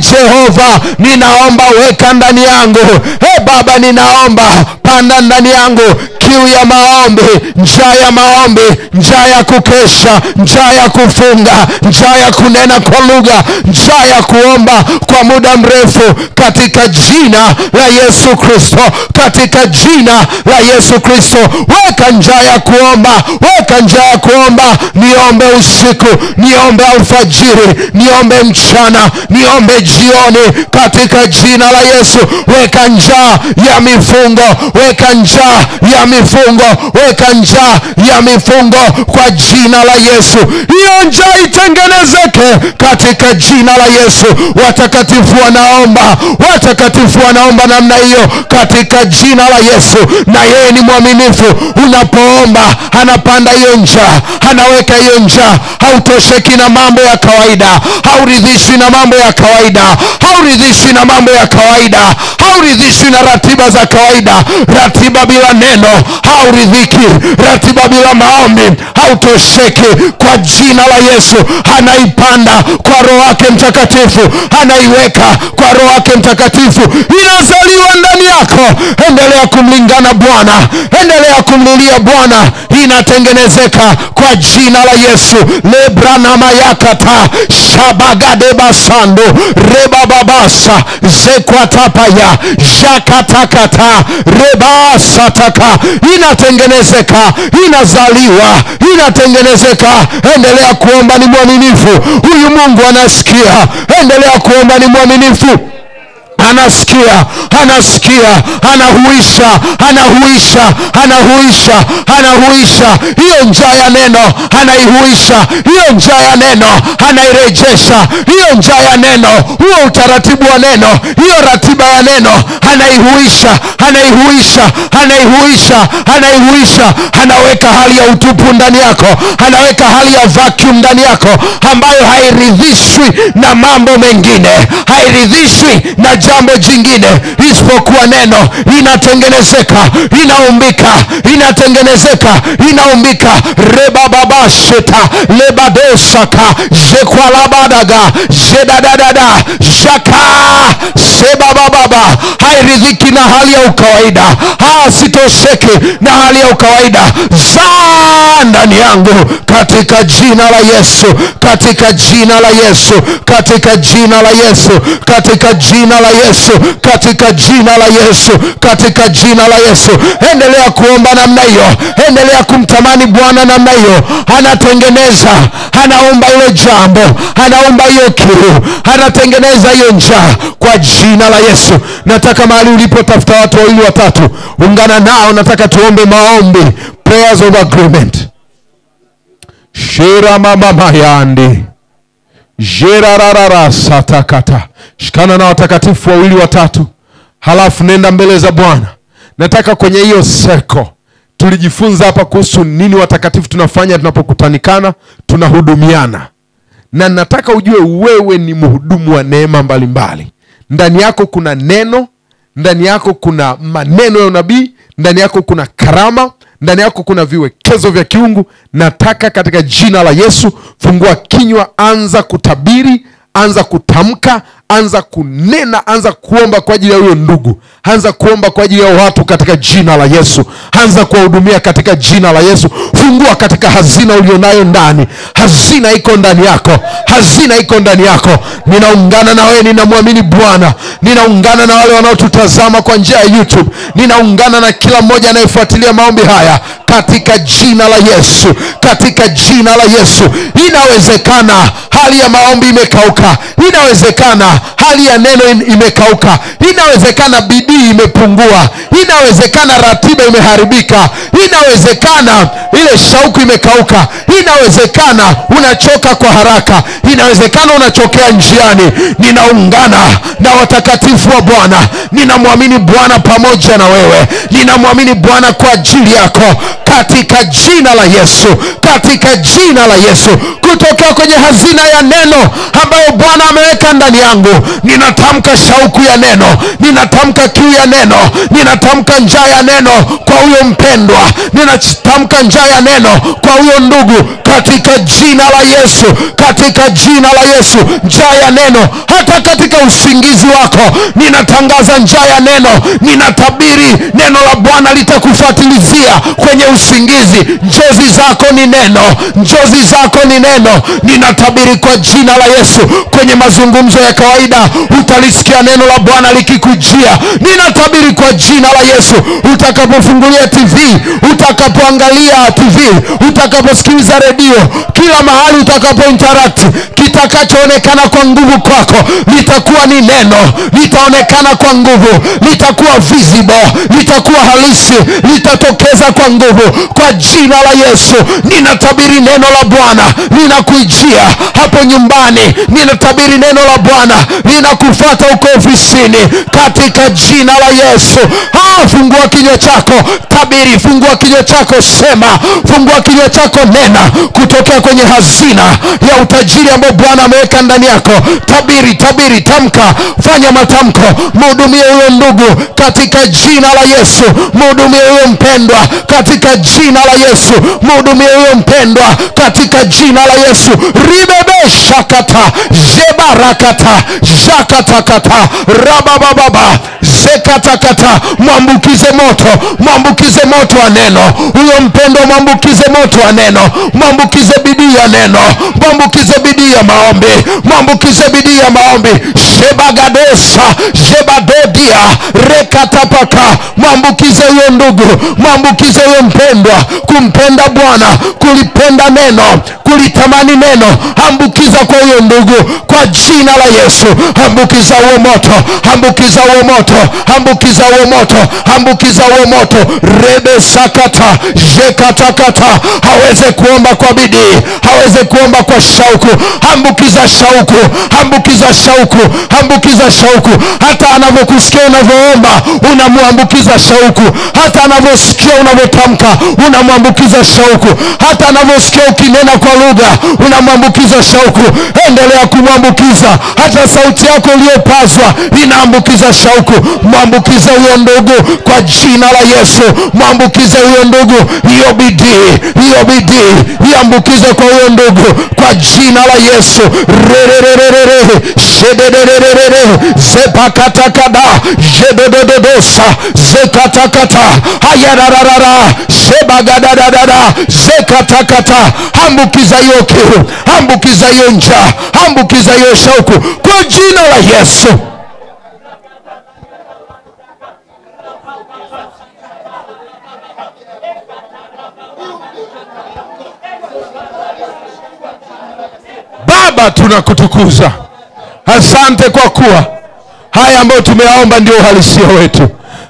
Jehova, ninaomba weka ndani yangu, Baba, ninaomba panda ndani yangu kiu ya maombi, njaa ya maombi, njaa ya kukesha, njaa ya kufunga, njaa ya kunena kwa lugha, njaa ya kuomba kwa muda mrefu katika jina la Yesu Kristo, katika jina la Yesu Kristo. Weka njaa ya kuomba, weka njaa ya kuomba. Niombe usiku, niombe alfajiri, niombe mchana, niombe jioni katika jina la Yesu. Weka njaa ya mifungo, weka njaa ya mifungo, weka njaa ya mifungo kwa jina la Yesu. Hiyo njaa itengenezeke katika jina la Yesu. Watakatifu wanaomba, watakatifu wanaomba namna hiyo katika jina la Yesu. Na yeye ni mwaminifu, unapoomba anapanda hiyo njaa, anaweka hiyo njaa. Hautosheki na mambo ya kawaida, hauridhishwi na mambo ya kawaida, hauridhishwi na mambo ya kawaida, hauridhishwi na ratiba za kawaida. Ratiba bila neno hauridhiki, ratiba bila maombi hautosheki. Kwa jina la Yesu, anaipanda kwa Roho wake Mtakatifu, anaiweka kwa Roho wake Mtakatifu, inazaliwa ndani yako. Endelea kumlingana Bwana, endelea kumlilia Bwana, inatengenezeka kwa jina la Yesu. Lebrana mayakata shabagade basando rebababasa zekwatapaya jakatakata rebasataka. Inatengenezeka, inazaliwa, inatengenezeka. Endelea kuomba, ni mwaminifu huyu Mungu, anasikia. Endelea kuomba, ni mwaminifu, anasikia, anasikia, anahuisha, anahuisha, anahuisha, anahuisha. Hiyo njaa ya neno anaihuisha, hiyo njaa ya neno anairejesha, hiyo njaa ya neno, huo utaratibu wa neno, hiyo ratiba ya neno anaihuisha, anaihuisha, anaihuisha, anaihuisha. Anaweka hali ya utupu ndani yako, anaweka hali ya vacuum ndani yako ambayo hairidhishwi na mambo mengine, hairidhishwi na jambo jingine isipokuwa neno. Inatengenezeka, inaumbika, inatengenezeka, inaumbika. Rebababasheta lebadosaka jekwalabadaga jedadadada shaka sebabababa. Hairidhiki na hali ya ukawaida, sitosheki na hali ya ukawaida. Zaa ndani yangu katika jina la Yesu, katika jina la Yesu, katika jina la Yesu, katika jina la Yesu, katika jina la Yesu, katika jina la Yesu. Endelea kuomba namna hiyo, endelea kumtamani Bwana namna hiyo. Anatengeneza, anaumba ile jambo, anaumba hiyo kiu, anatengeneza hiyo njaa kwa jina la Yesu. Nataka mahali ulipo, tafuta watu wawili watatu, ungana nao. Nataka tuombe maombi, prayers of agreement. Shira mama mayandi jerararara satakata. Shikana na watakatifu wawili watatu, halafu nenda mbele za Bwana. Nataka kwenye hiyo circle tulijifunza hapa kuhusu nini watakatifu tunafanya tunapokutanikana, tunahudumiana. Na nataka ujue wewe ni mhudumu wa neema mbalimbali. Ndani yako kuna neno, ndani yako kuna maneno ya unabii, ndani yako kuna karama, ndani yako kuna viwekezo vya kiungu. Nataka katika jina la Yesu, fungua kinywa, anza kutabiri, anza kutamka, anza kunena, anza kuomba kwa ajili ya huyo ndugu, anza kuomba kwa ajili ya watu katika jina la Yesu, anza kuwahudumia katika jina la Yesu. Fungua katika hazina ulionayo ndani. Hazina iko ndani yako, hazina iko ndani yako. Ninaungana na wewe, ninamwamini Bwana. Ninaungana na wale wanaotutazama kwa njia ya YouTube, ninaungana na kila mmoja anayefuatilia maombi haya katika jina la Yesu, katika jina la Yesu. Inawezekana hali ya maombi imekauka, inawezekana hali ya neno imekauka. Inawezekana bidii imepungua. Inawezekana ratiba imeharibika. Inawezekana ile shauku imekauka. Inawezekana unachoka kwa haraka. Inawezekana unachokea njiani. Ninaungana na watakatifu wa Bwana. Ninamwamini Bwana pamoja na wewe. Ninamwamini Bwana kwa ajili yako, katika jina la Yesu, katika jina la Yesu. Kutokea kwenye hazina ya neno ambayo Bwana ameweka ndani yangu, ninatamka shauku ya neno, ninatamka kiu ya neno, ninatamka njaa ya neno kwa huyo mpendwa, ninatamka njaa ya neno kwa huyo ndugu, katika jina la Yesu, katika jina la Yesu. Njaa ya neno hata katika usingizi wako, ninatangaza njaa ya neno. Ninatabiri neno la Bwana litakufuatilizia kwenye usingizi. Njozi zako ni neno, njozi zako ni neno. Ninatabiri kwa jina la Yesu, kwenye mazungumzo ya kawaida utalisikia neno la Bwana likikujia. Ninatabiri kwa jina la Yesu, utakapofungulia TV, utakapoangalia TV, utakaposikiliza redio, kila mahali utakapo interact, kitakachoonekana kwa nguvu kwako litakuwa ni neno. Litaonekana kwa nguvu, litakuwa visible, litakuwa halisi, litatokeza kwa nguvu kwa jina la Yesu. Ninatabiri neno la Bwana linakujia hapo nyumbani. Ninatabiri neno la Bwana linakufuata uko ofisini, katika jina la Yesu. Fungua kinywa chako, tabiri. Fungua kinywa chako, sema. Fungua kinywa chako, nena kutokea kwenye hazina ya utajiri ambao Bwana ameweka ndani yako. Tabiri, tabiri, tamka, fanya matamko. Mhudumie huyo ndugu katika jina la Yesu. Mhudumie huyo mpendwa katika jina la Yesu. Mhudumie huyo mpendwa katika jina la Yesu. Ribebe shakata, jebarakata, jakatakata, rabababa, zekatakata. Mwambukize moto, mwambukize moto wa neno. Huyo mpendwa mwambukize moto wa neno. Mwambukize bidii ya neno. Mwambukize bidii ya maombi. Mwambukize bidii ya maombi. Shebagadosa, jebadodia, rekatapaka. Mwambukize huyo ndugu, mwambukize huyo mpendwa kumpenda Bwana, kulipenda neno, kulitamani neno. Ambukiza kwa huyo ndugu kwa jina la Yesu. Ambukiza huo moto, ambukiza huo moto, ambukiza huo moto, ambukiza huo moto. Rebe sakata, jekatakata. Haweze kuomba kwa bidii, haweze kuomba kwa shauku. Ambukiza shauku, ambukiza shauku, ambukiza shauku. Hata anavyokusikia unavyoomba, unamuambukiza shauku. Hata anavyosikia unavyotamka, unamuambukiza shauku. Hata anavyosikia ukinena kwa lugha, unamuambukiza shauku. Endelea kumwambukiza. Hata sauti yako iliyopazwa inaambukiza shauku. Mwambukize huyo ndugu kwa jina la Yesu. Mwambukize huyo ndugu hiyo bidii, hiyo bidii. Iambukize kwa huyo ndugu kwa jina la Yesu. Rererererere, shederererere, zepakatakada, jedodododosa, zekatakata, hayarararara, shebagadadadada, zekatakata. Ambukiza hiyo kiu, ambukiza hiyo njaa, ambukiza hiyo shauku kwa jina la Yesu. Baba, tunakutukuza. Asante kwa kuwa haya ambayo tumeyaomba ndio uhalisia wetu.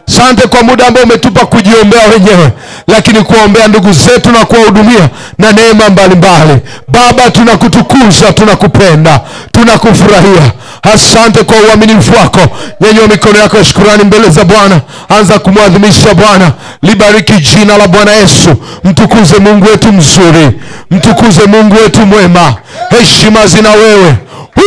Asante kwa muda ambao umetupa kujiombea wenyewe, lakini kuombea ndugu zetu na kuwahudumia na neema mbalimbali. Baba, tunakutukuza, tunakupenda, tunakufurahia. Asante kwa uaminifu wako. Nyanyua mikono yako ya shukrani mbele za Bwana. Anza kumwadhimisha Bwana. Libariki jina la Bwana Yesu. Mtukuze Mungu wetu mzuri, mtukuze Mungu wetu mwema. Heshima zina wewe,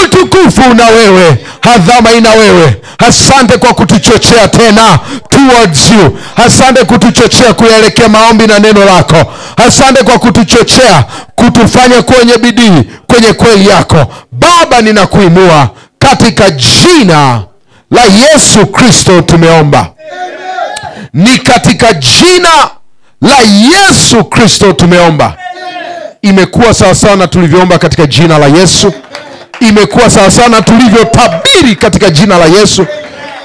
utukufu na wewe, hadhama ina wewe. Asante kwa kutuchochea tena towards you. Asante kutuchochea kuelekea maombi na neno lako. Asante kwa kutuchochea kutufanya kwenye bidii kwenye kweli yako. Baba, ninakuinua katika jina la Yesu Kristo tumeomba. Ni katika jina la Yesu Kristo tumeomba. Imekuwa sawa sana tulivyoomba katika jina la Yesu. Imekuwa sawa sana tulivyotabiri katika jina la Yesu.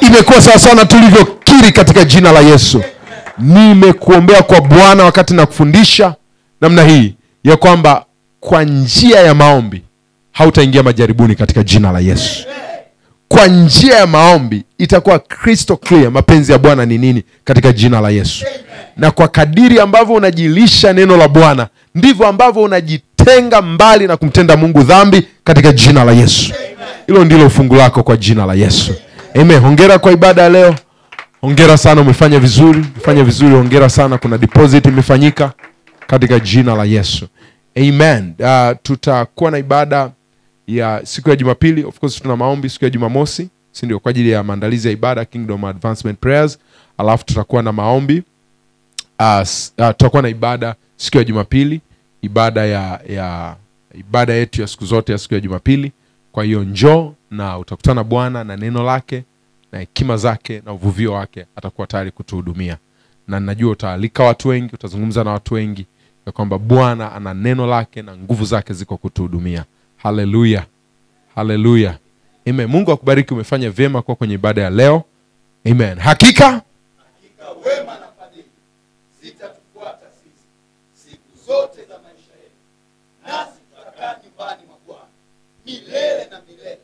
Imekuwa sawa sana tulivyokiri katika jina la Yesu. Nimekuombea kwa Bwana wakati na kufundisha namna hii ya kwamba kwa njia ya maombi hautaingia majaribuni katika jina la Yesu. Kwa kwa njia ya maombi itakuwa crystal clear mapenzi ya Bwana ni nini katika jina la Yesu. Na kwa kadiri ambavyo unajilisha neno la Bwana, ndivyo ambavyo unajitenga mbali na kumtenda Mungu dhambi katika jina la Yesu. Hilo ndilo fungu lako kwa jina la Yesu. Amen. Hongera kwa ibada leo. Hongera sana, umefanya vizuri. Hongera sana, kuna deposit imefanyika katika jina la Yesu. Amen. Tutakuwa na ibada ya siku ya Jumapili. Of course tuna maombi siku ya Jumamosi, si ndio, kwa ajili ya maandalizi ya ibada Kingdom Advancement Prayers. Alafu tutakuwa na maombi. Tutakuwa na ibada siku ya Jumapili, ibada ibada yetu ya siku zote ya siku ya Jumapili. Kwa hiyo njoo na utakutana Bwana na neno lake na hekima zake na uvuvio wake, atakuwa tayari kutuhudumia. Na najua utaalika watu wengi, utazungumza na watu wengi ya kwamba Bwana ana neno lake na nguvu zake ziko kutuhudumia. Haleluya. Haleluya. Amen. Mungu akubariki, umefanya vyema kwa kwenye ibada ya leo. Amen. Hakika wema na fadhili zitatufuata sisi siku zote za maisha yetu, nasi tutakaa nyumbani mwa Bwana milele na milele.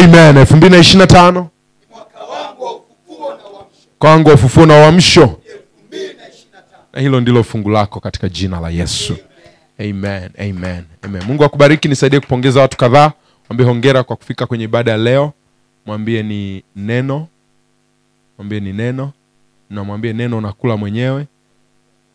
Amen. 2025 ni mwaka wangu wa ufufuo na uamsho. Kwangu ufufuo na uamsho. 2025. Na hilo ndilo fungu lako katika jina la Yesu. Amen. Amen. Amen. Mungu akubariki. Nisaidie kupongeza watu kadhaa. Mwambie hongera kwa kufika kwenye ibada ya leo. Mwambie ni neno. Na mwambie neno unakula mwenyewe.